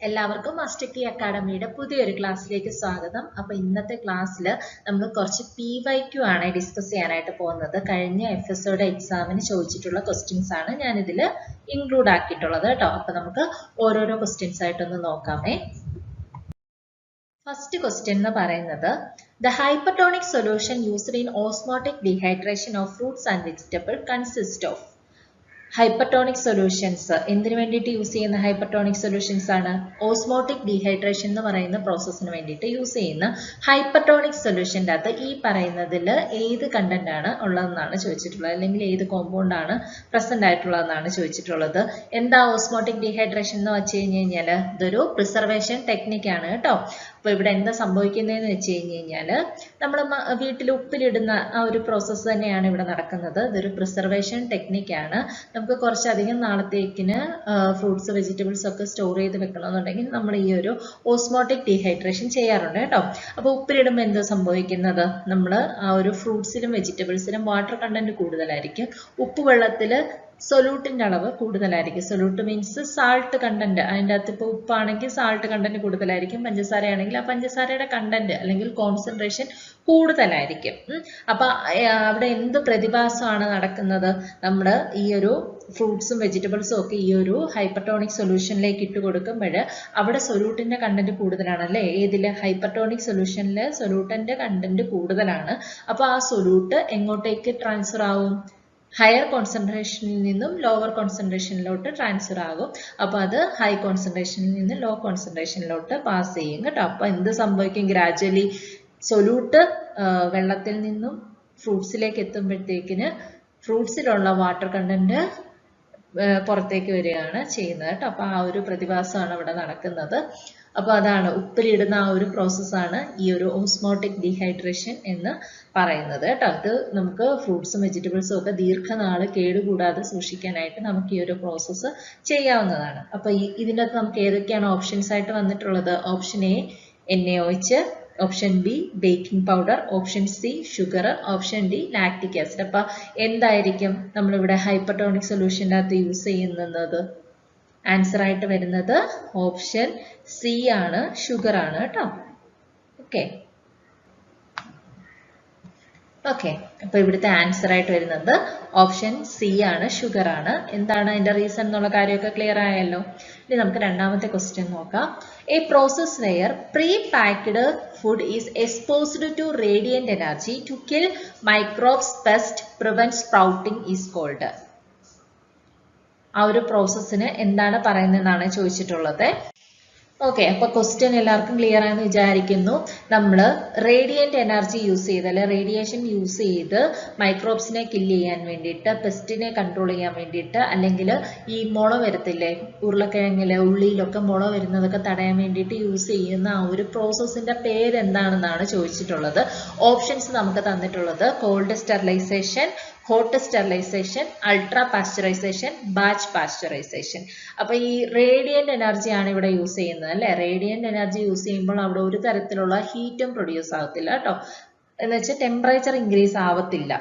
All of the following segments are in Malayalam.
എല്ലാവർക്കും മാസ്റ്റർ കീ അക്കാഡമിയുടെ പുതിയൊരു ക്ലാസ്സിലേക്ക് സ്വാഗതം. അപ്പോൾ ഇന്നത്തെ ക്ലാസ്സിൽ നമ്മൾ കുറച്ച് PYQ ആണ് ഡിസ്കസ് ചെയ്യാനായിട്ട് പോകുന്നത്. കഴിഞ്ഞ എഫ്എസ്ഒയുടെ എക്സാമിന് ചോദിച്ചിട്ടുള്ള ക്വസ്റ്റ്യൻസ് ആണ് ഞാൻ ഇതിൽ ഇൻക്ലൂഡ് ആക്കിയിട്ടുള്ളത് കേട്ടോ. അപ്പോൾ നമുക്ക് ഓരോരോ ക്വസ്റ്റ്യൻസ് ആയിട്ടൊന്ന് നോക്കാമേ. ഫസ്റ്റ് ക്വസ്റ്റ്യൻ എന്ന് പറയുന്നത് The hypertonic solution used in osmotic dehydration of fruits and vegetables consists of. Hypertonic solutions എന്തിനു വേണ്ടിയിട്ട് യൂസ് ചെയ്യുന്ന ഹൈപ്പർട്ടോണിക് സൊല്യൂഷൻസ് ആണ്? ഓസ്മോട്ടിക് ഡീഹൈഡ്രേഷൻ എന്ന് പറയുന്ന പ്രോസസ്സിന് വേണ്ടിയിട്ട് യൂസ് ചെയ്യുന്ന ഹൈപ്പർട്ടോണിക് സൊല്യൂഷൻ്റെ അകത്ത് ഈ പറയുന്നതിൽ ഏത് കണ്ടന്റ് ആണ് ഉള്ളതെന്നാണ് ചോദിച്ചിട്ടുള്ളത്, അല്ലെങ്കിൽ ഏത് കോമ്പൗണ്ട് ആണ് പ്രസന്റ് ആയിട്ടുള്ളതെന്നാണ് ചോദിച്ചിട്ടുള്ളത്. എന്താ ഓസ്മോട്ടിക് ഡീഹൈഡ്രേഷൻ എന്ന് വെച്ച് കഴിഞ്ഞാൽ ഇതൊരു പ്രിസർവേഷൻ ടെക്നിക്കാണ് കേട്ടോ. അപ്പോൾ ഇവിടെ എന്താ സംഭവിക്കുന്നതെന്ന് വെച്ച് കഴിഞ്ഞാൽ നമ്മൾ വീട്ടിൽ ഉപ്പിലിടുന്ന ആ ഒരു പ്രോസസ്സ് തന്നെയാണ് ഇവിടെ നടക്കുന്നത്. ഇതൊരു പ്രിസർവേഷൻ ടെക്നിക്കാണ്. നമുക്ക് കുറച്ചധികം നാളത്തേക്കിന് ഫ്രൂട്ട്സ് വെജിറ്റബിൾസ് ഒക്കെ സ്റ്റോർ ചെയ്ത് വെക്കണമെന്നുണ്ടെങ്കിൽ നമ്മൾ ഈ ഒരു ഓസ്മോട്ടിക് ഡീഹൈഡ്രേഷൻ ചെയ്യാറുണ്ട് കേട്ടോ. അപ്പോൾ ഉപ്പിലിടുമ്പോൾ എന്താ സംഭവിക്കുന്നത്? നമ്മൾ ആ ഒരു ഫ്രൂട്ട്സിലും വെജിറ്റബിൾസിലും വാട്ടർ കണ്ടന്റ് കൂടുതലായിരിക്കും. ഉപ്പ് വെള്ളത്തിൽ സൊല്യൂട്ടിൻ്റെ അളവ് കൂടുതലായിരിക്കും. Solute means salt content. അതിൻ്റെ അകത്ത് ഇപ്പോൾ ഉപ്പാണെങ്കിൽ സാൾട്ട് കണ്ടന്റ് കൂടുതലായിരിക്കും, പഞ്ചസാരയാണെങ്കിൽ ആ പഞ്ചസാരയുടെ കണ്ടന്റ് അല്ലെങ്കിൽ കോൺസെൻട്രേഷൻ കൂടുതലായിരിക്കും. അപ്പം അവിടെ എന്ത് പ്രതിഭാസമാണ് നടക്കുന്നത്? നമ്മൾ ഈ ഒരു ഫ്രൂട്ട്സും വെജിറ്റബിൾസും ഒക്കെ ഈ ഒരു ഹൈപ്പർട്ടോണിക് സൊല്യൂഷനിലേക്ക് ഇട്ട് കൊടുക്കുമ്പോൾ അവിടെ സൊല്യൂട്ടിൻ്റെ കണ്ടന്റ് കൂടുതലാണ് അല്ലേ? ഏതിൽ? ഹൈപ്പർട്ടോണിക് സൊല്യൂഷനിൽ സൊല്യൂട്ടിൻ്റെ കണ്ടന്റ് കൂടുതലാണ്. അപ്പോൾ ആ സൊല്യൂട്ട് എങ്ങോട്ടേക്ക് ട്രാൻസ്ഫർ ആവും? ഹയർ കോൺസെൻട്രേഷനിൽ നിന്നും ലോവർ കോൺസെൻട്രേഷനിലോട്ട് ട്രാൻസ്ഫർ ആകും. അപ്പോൾ അത് ഹൈ കോൺസെൻട്രേഷനിൽ നിന്ന് ലോ കോൺസെൻട്രേഷനിലോട്ട് പാസ് ചെയ്യും കേട്ടോ. അപ്പോൾ എന്ത് സംഭവിക്കും? ഗ്രാജുവലി സൊല്യൂട്ട് വെള്ളത്തിൽ നിന്നും ഫ്രൂട്ട്സിലേക്ക് എത്തുമ്പോഴത്തേക്കിന് ഫ്രൂട്ട്സിലുള്ള വാട്ടർ കണ്ടന്റ് പുറത്തേക്ക് വരികയാണ് ചെയ്യുന്നത് കേട്ടോ. അപ്പോൾ ആ ഒരു പ്രതിഭാസമാണ് ഇവിടെ നടക്കുന്നത്. അപ്പോൾ അതാണ് ഉപ്പിലിടുന്ന ആ ഒരു പ്രോസസ്സാണ് ഈ ഒരു ഓസ്മോട്ടിക് ഡീഹൈഡ്രേഷൻ എന്ന് പറയുന്നത് കേട്ടോ. ഇത് നമുക്ക് ഫ്രൂട്ട്സും വെജിറ്റബിൾസും ഒക്കെ ദീർഘനാൾ കേടുകൂടാതെ സൂക്ഷിക്കാനായിട്ട് നമുക്ക് ഈ ഒരു പ്രോസസ്സ് ചെയ്യാവുന്നതാണ്. അപ്പോൾ ഇതിൻ്റെ അകത്ത് നമുക്ക് ഏതൊക്കെയാണ് ഓപ്ഷൻസ് ആയിട്ട് വന്നിട്ടുള്ളത്? Option A NaOH, option B baking powder, option C sugar, option D lactic acid. അപ്പം എന്തായിരിക്കും നമ്മളിവിടെ ഹൈപ്പർട്ടോണിക് സൊല്യൂഷൻ്റെ അകത്ത് യൂസ് ചെയ്യുന്നത്? ആൻസർ ആയിട്ട് വരുന്നത് ഓപ്ഷൻ സി ആണ്, ഷുഗർ ആണ് കേട്ടോ. ഓക്കെ അപ്പൊ ഇവിടുത്തെ ആൻസർ ആയിട്ട് വരുന്നത് ഓപ്ഷൻ സി ആണ്, ഷുഗർ ആണ്. എന്താണ് അതിന്റെ റീസൺ എന്നുള്ള കാര്യമൊക്കെ ക്ലിയർ ആയല്ലോ. ഇനി നമുക്ക് രണ്ടാമത്തെ ക്വസ്റ്റ്യൻ നോക്കാം. A process where pre packed food is exposed to radiant energy to kill microbes pest prevent sprouting is cold. ആ ഒരു പ്രോസസ്സിന് എന്താണ് പറയുന്നതെന്നാണ് ചോദിച്ചിട്ടുള്ളത്. ഓക്കെ, അപ്പൊ ക്വസ്റ്റ്യൻ എല്ലാവർക്കും ക്ലിയർ ആണെന്ന് വിചാരിക്കുന്നു. നമ്മൾ റേഡിയന്റ് എനർജി യൂസ് ചെയ്ത് അല്ലെ റേഡിയേഷൻ യൂസ് ചെയ്ത് മൈക്രോബ്സിനെ കില്ല് ചെയ്യാൻ വേണ്ടിയിട്ട്, പെസ്റ്റിനെ കൺട്രോൾ ചെയ്യാൻ വേണ്ടിയിട്ട്, അല്ലെങ്കിൽ ഈ മുള വരത്തില്ലേ ഉരുളക്കിഴങ്ങില് ഉള്ളിയിലൊക്കെ മുള വരുന്നതൊക്കെ തടയാൻ വേണ്ടിയിട്ട് യൂസ് ചെയ്യുന്ന ആ ഒരു പ്രോസസ്സിന്റെ പേര് എന്താണെന്നാണ് ചോദിച്ചിട്ടുള്ളത്. ഓപ്ഷൻസ് നമുക്ക് തന്നിട്ടുള്ളത് cold sterilization, hot sterilization, ultra pasteurization, batch pasteurization. അപ്പൊ ഈ റേഡിയന്റ് എനർജിയാണ് ഇവിടെ യൂസ് ചെയ്യുന്നത് അല്ലെ. റേഡിയന്റ് എനർജി യൂസ് ചെയ്യുമ്പോൾ അവിടെ ഒരു തരത്തിലുള്ള ഹീറ്റും പ്രൊഡ്യൂസ് ആവത്തില്ല കേട്ടോ. എന്ന് വെച്ചാൽ ടെമ്പറേച്ചർ ഇൻക്രീസ് ആവത്തില്ല.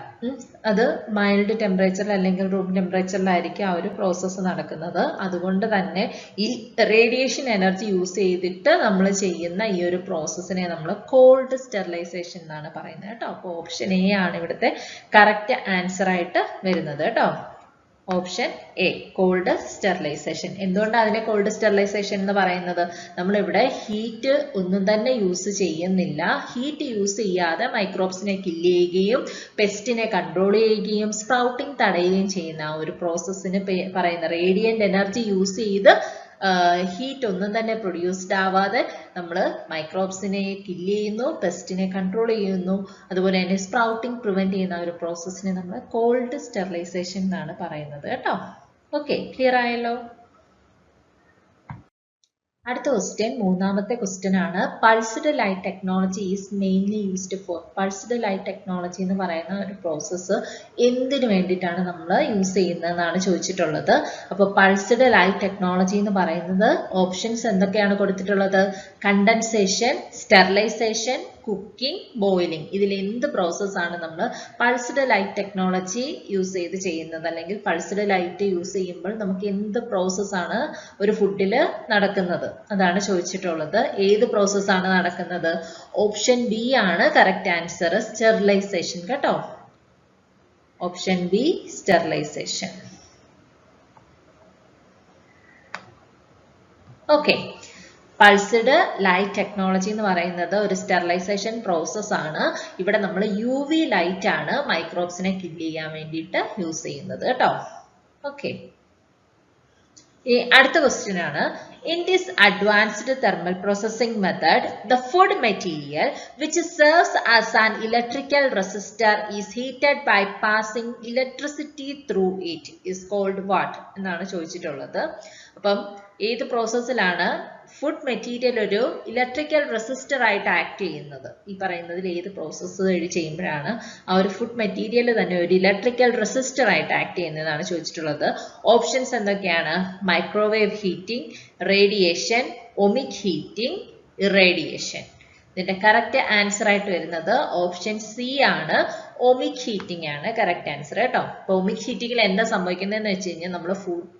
അത് മൈൽഡ് ടെമ്പറേച്ചറിൽ അല്ലെങ്കിൽ റൂം ടെമ്പറേച്ചറിലായിരിക്കും ആ ഒരു പ്രോസസ്സ് നടക്കുന്നത്. അതുകൊണ്ട് തന്നെ ഈ റേഡിയേഷൻ എനർജി യൂസ് ചെയ്തിട്ട് നമ്മൾ ചെയ്യുന്ന ഈ ഒരു പ്രോസസ്സിനെ നമ്മൾ കോൾഡ് സ്റ്റെറിലൈസേഷൻ എന്നാണ് പറയുന്നത് കേട്ടോ. അപ്പോൾ ഓപ്ഷൻ എ ആണ് ഇവിടുത്തെ കറക്റ്റ് ആൻസർ ആയിട്ട് വരുന്നത് കേട്ടോ. Option A cold sterilization. എന്തുകൊണ്ടാണ് അതിനെ കോൾഡ് സ്റ്റെറിലൈസേഷൻ എന്ന് പറയുന്നത്? നമ്മളിവിടെ ഹീറ്റ് ഒന്നും തന്നെ യൂസ് ചെയ്യുന്നില്ല. ഹീറ്റ് യൂസ് ചെയ്യാതെ മൈക്രോബ്സിനെ കില്ല് ചെയ്യുകയും പെസ്റ്റിനെ കൺട്രോൾ ചെയ്യുകയും സ്പ്രൗട്ടിംഗ് തടയുകയും ചെയ്യുന്ന ആ ഒരു പ്രോസസ്സിന് പറയുന്ന റേഡിയന്റ് എനർജി യൂസ് ചെയ്ത് ഹീറ്റ് ഒന്നും തന്നെ പ്രൊഡ്യൂസ്ഡ് ആവാതെ നമ്മൾ മൈക്രോബ്സിനെ കില്ല് ചെയ്യുന്നു, പെസ്റ്റിനെ കൺട്രോൾ ചെയ്യുന്നു, അതുപോലെ തന്നെ സ്പ്രൗട്ടിംഗ് പ്രിവെന്റ് ചെയ്യുന്ന ഒരു പ്രോസസ്സിനെ നമ്മൾ കോൾഡ് സ്റ്റെറിലൈസേഷൻ എന്നാണ് പറയുന്നത് കേട്ടോ. ഓക്കെ, ക്ലിയർ ആയല്ലോ. അടുത്ത ക്വസ്റ്റ്യൻ, മൂന്നാമത്തെ ക്വസ്റ്റ്യൻ ആണ്. Pulsed light technology is mainly used for. Pulsed light technology എന്ന് പറയുന്ന ഒരു പ്രോസസ്സ് എന്തിനു വേണ്ടിയിട്ടാണ് നമ്മൾ യൂസ് ചെയ്യുന്നതെന്നാണ് ചോദിച്ചിട്ടുള്ളത്. അപ്പോൾ പൾസ്ഡ് ലൈറ്റ് ടെക്നോളജി എന്ന് പറയുന്നത് ഓപ്ഷൻസ് എന്തൊക്കെയാണ് കൊടുത്തിട്ടുള്ളത്? Condensation, sterilization, cooking, boiling. ഇതിൽ എന്ത് പ്രോസസ്സാണ് നമ്മൾ പൾസ്ഡ് ലൈറ്റ് ടെക്നോളജി യൂസ് ചെയ്ത് ചെയ്യുന്നത്, അല്ലെങ്കിൽ പൾസ്ഡ് ലൈറ്റ് യൂസ് ചെയ്യുമ്പോൾ നമുക്ക് എന്ത് പ്രോസസ്സാണ് ഒരു ഫുഡിൽ നടക്കുന്നത്, അതാണ് ചോദിച്ചിട്ടുള്ളത്. ഏത് പ്രോസസ്സാണ് നടക്കുന്നത്? ഓപ്ഷൻ ബി ആണ് കറക്റ്റ് ആൻസർ, സ്റ്റെറിലൈസേഷൻ കേട്ടോ. Option B sterilization. Okay, pulsed light technology എന്ന് പറയുന്നത് ഒരു സ്റ്റെറിലൈസേഷൻ പ്രോസസ് ആണ്. ഇവിടെ നമ്മൾ UV ലൈറ്റ് ആണ് മൈക്രോബ്സിനെ കില്ല് ചെയ്യാൻ വേണ്ടിയിട്ട് യൂസ് ചെയ്യുന്നത് കേട്ടോ. ഓക്കെ, അടുത്ത ക്വസ്റ്റ്യൻ ആണ്. In this advanced thermal processing method, the food material which serves as an electrical resistor is heated by passing electricity through it is called what എന്നാണ് ചോദിച്ചിട്ടുള്ളത്. അപ്പം ഏത് പ്രോസസ്സിലാണ് ഫുഡ് മെറ്റീരിയൽ ഒരു ഇലക്ട്രിക്കൽ റെസിസ്റ്റർ ആയിട്ട് ആക്ട് ചെയ്യുന്നത്? ഈ പറയുന്നതിൽ ഏത് പ്രോസസ്സ് വഴി ചെയ്യുമ്പോഴാണ് ആ ഒരു ഫുഡ് മെറ്റീരിയൽ തന്നെ ഒരു ഇലക്ട്രിക്കൽ റെസിസ്റ്റർ ആയിട്ട് ആക്ട് ചെയ്യുന്നതാണ് ചോദിച്ചിട്ടുള്ളത്. ഓപ്ഷൻസ് എന്തൊക്കെയാണ്? Microwave heating, radiation, ohmic heating, irradiation. ഇതിന്റെ കറക്റ്റ് ആൻസർ ആയിട്ട് വരുന്നത് ഓപ്ഷൻ സി ആണ്, ഒമിക് ഹീറ്റിംഗ് ആണ് കറക്റ്റ് ആൻസർ കേട്ടോ. അപ്പൊ ഒമിക് ഹീറ്റിംഗിൽ എന്താ സംഭവിക്കുന്നതെന്ന് വെച്ച് കഴിഞ്ഞാൽ നമ്മൾ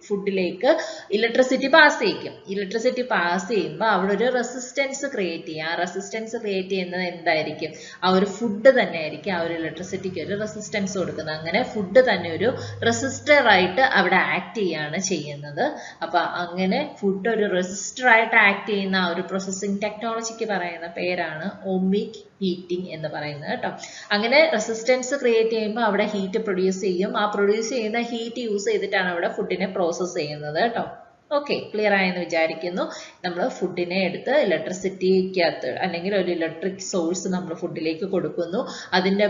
ഫുഡിലേക്ക് ഇലക്ട്രിസിറ്റി പാസ് ചെയ്യിക്കും. ഇലക്ട്രിസിറ്റി പാസ് ചെയ്യുമ്പോൾ അവിടെ ഒരു റെസിസ്റ്റൻസ് ക്രിയേറ്റ് ചെയ്യും. ആ റെസിസ്റ്റൻസ് ക്രിയേറ്റ് ചെയ്യുന്നത് എന്തായിരിക്കും? ആ ഒരു ഫുഡ് തന്നെ ആയിരിക്കും ആ ഒരു ഇലക്ട്രിസിറ്റിക്ക് ഒരു റെസിസ്റ്റൻസ് കൊടുക്കുന്നത്. അങ്ങനെ ഫുഡ് തന്നെ ഒരു റെസിസ്റ്റർ ആയിട്ട് അവിടെ ആക്ട് ചെയ്യാണ് ചെയ്യുന്നത്. അപ്പൊ അങ്ങനെ ഫുഡ് ഒരു റെസിസ്റ്റർ ആയിട്ട് ആക്ട് ചെയ്യുന്ന ആ ഒരു പ്രോസസ്സിംഗ് ടെക്നോളജിക്ക് പറയുന്ന പേരാണ് ഒമിക് ഹീറ്റിംഗ് എന്ന് പറയുന്നത് കേട്ടോ. അങ്ങനെ റെസിസ്റ്റൻസ് ക്രിയേറ്റ് ചെയ്യുമ്പോൾ അവിടെ ഹീറ്റ് പ്രൊഡ്യൂസ് ചെയ്യും. ആ പ്രൊഡ്യൂസ് ചെയ്യുന്ന ഹീറ്റ് യൂസ് ചെയ്തിട്ടാണ് അവിടെ ഫുഡിനെ പ്രോസസ് ചെയ്യുന്നത് കേട്ടോ. ഓക്കെ, ക്ലിയർ ആയെന്ന് വിചാരിക്കുന്നു. നമ്മൾ ഫുഡിനെ എടുത്ത് ഇലക്ട്രിസിറ്റിക്കകത്ത് അല്ലെങ്കിൽ ഒരു ഇലക്ട്രിക് സോഴ്സ് നമ്മൾ ഫുഡിലേക്ക് കൊടുക്കുന്നു. അതിന്റെ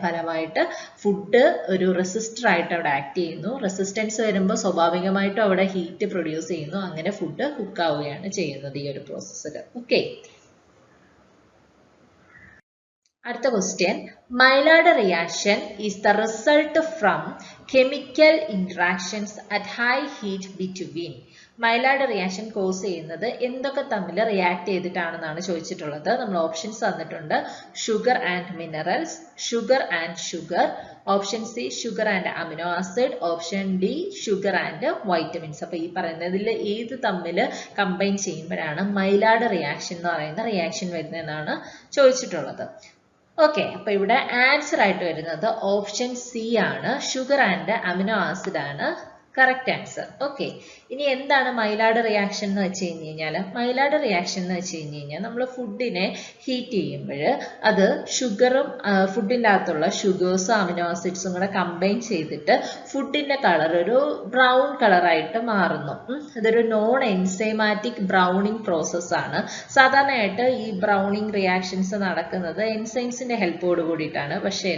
ഫലമായിട്ട് ഫുഡ് ഒരു റെസിസ്റ്റർ ആയിട്ട് അവിടെ ആക്ട് ചെയ്യുന്നു. റെസിസ്റ്റൻസ് വരുമ്പോൾ സ്വാഭാവികമായിട്ടും അവിടെ ഹീറ്റ് പ്രൊഡ്യൂസ് ചെയ്യുന്നു. അങ്ങനെ ഫുഡ് കുക്ക് ആവുകയാണ് ചെയ്യുന്നത് ഈ ഒരു പ്രോസസ്സിൽ. ഓക്കെ, അടുത്ത question. Maillard reaction is the result from chemical interactions at high heat between. Maillard reaction cause ചെയ്യുന്നത് എന്തൊക്കെ തമ്മിൽ റിയാക്ട് ചെയ്തിട്ടാണെന്നാണ് ചോദിച്ചിട്ടുള്ളത്. നമ്മൾ ഓപ്ഷൻസ് തന്നിട്ടുണ്ട്. Sugar and minerals, sugar and sugar, option C sugar and amino acid, option D sugar and vitamins. അപ്പൊ ഈ പറയുന്നതിൽ ഏത് തമ്മിൽ കമ്പൈൻ ചെയ്യുമ്പോഴാണ് മൈലാർഡ് റിയാക്ഷൻ എന്ന് പറയുന്ന റിയാക്ഷൻ വരുന്നതെന്നാണ് ചോദിച്ചിട്ടുള്ളത്. ഓക്കെ, അപ്പൊ ഇവിടെ ആൻസർ ആയിട്ട് വരുന്നത് ഓപ്ഷൻ സി ആണ്, ഷുഗർ ആൻഡ് അമിനോ ആസിഡ് ആണ് കറക്റ്റ് ആൻസർ. ഓക്കെ, ഇനി എന്താണ് മൈലാർഡ് റിയാക്ഷൻ എന്ന് വെച്ച് കഴിഞ്ഞാൽ? മൈലാർഡ് റിയാക്ഷൻ എന്ന് വെച്ച് കഴിഞ്ഞാൽ നമ്മൾ ഫുഡിനെ ഹീറ്റ് ചെയ്യുമ്പോൾ അത് ഷുഗറും ഫുഡിൻ്റെ അകത്തുള്ള ഷുഗേഴ്സും അമിനോ ആസിഡ്സും കൂടെ കമ്പൈൻ ചെയ്തിട്ട് ഫുഡിന്റെ കളർ ഒരു ബ്രൗൺ കളറായിട്ട് മാറുന്നു. ഇതൊരു നോൺ എൻസൈമാറ്റിക് ബ്രൗണിങ് പ്രോസസ്സാണ്. സാധാരണയായിട്ട് ഈ ബ്രൗണിങ് റിയാക്ഷൻസ് നടക്കുന്നത് എൻസൈംസിന്റെ ഹെൽപ്പോട് കൂടിയിട്ടാണ്. പക്ഷേ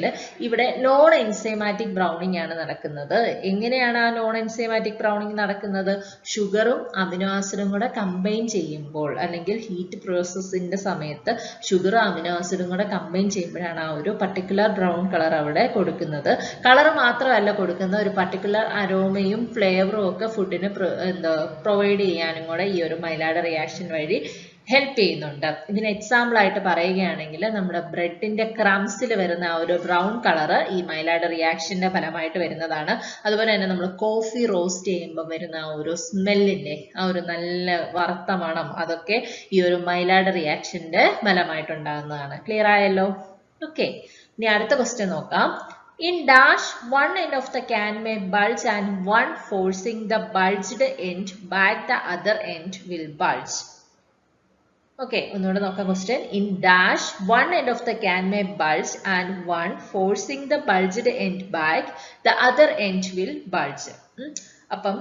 ഇവിടെ നോൺ എൻസൈമാറ്റിക് ബ്രൗണിങ് ആണ് നടക്കുന്നത്. എങ്ങനെയാണ് ആ നോൺ എൻസൈമാറ്റിക് ബ്രൗണിങ് നടക്കുന്നത്? ഷുഗറും അമിനോ ആസിഡും കൂടെ കമ്പൈൻ ചെയ്യുമ്പോൾ അല്ലെങ്കിൽ ഹീറ്റ് പ്രോസസ്സിന്റെ സമയത്ത് ഷുഗറും അമിനോ ആസിഡും കൂടെ കമ്പൈൻ ചെയ്യുമ്പോഴാണ് ആ ഒരു പർട്ടിക്കുലർ ബ്രൗൺ കളർ അവിടെ കൊടുക്കുന്നത്. കളർ മാത്രമല്ല കൊടുക്കുന്നത്, ഒരു പർട്ടിക്കുലർ അരോമയും ഫ്ലേവറും ഒക്കെ ഫുഡിന് പ്രൊവൈഡ് ചെയ്യാനും കൂടെ ഈ ഒരു മൈലാർഡ് റിയാക്ഷൻ വഴി ഹെൽപ്പ് ചെയ്യുന്നുണ്ട്. ഇതിന് എക്സാമ്പിൾ ആയിട്ട് പറയുകയാണെങ്കിൽ നമ്മുടെ ബ്രെഡിന്റെ ക്രംസിൽ വരുന്ന ആ ഒരു ബ്രൗൺ കളർ ഈ മൈലാർഡ് റിയാക്ഷന്റെ ഫലമായിട്ട് വരുന്നതാണ്. അതുപോലെ തന്നെ നമ്മൾ കോഫി റോസ്റ്റ് ചെയ്യുമ്പോൾ വരുന്ന ആ ഒരു സ്മെല്ലിന്റെ ആ ഒരു നല്ല വറുത്ത മണം, അതൊക്കെ ഈ ഒരു മൈലാർഡ് റിയാക്ഷന്റെ ഫലമായിട്ടുണ്ടാകുന്നതാണ്. ക്ലിയർ ആയല്ലോ? ഓക്കെ, ഇനി അടുത്ത ക്വസ്റ്റ്യൻ നോക്കാം. In dash, one end of the can may bulge and one forcing the bulged end back the other end will bulge. Okay, ഒന്നുകൂടെ നോക്കാം question. In dash, one end of the can may bulge and one forcing the bulged end back, the other end will bulge. അപ്പം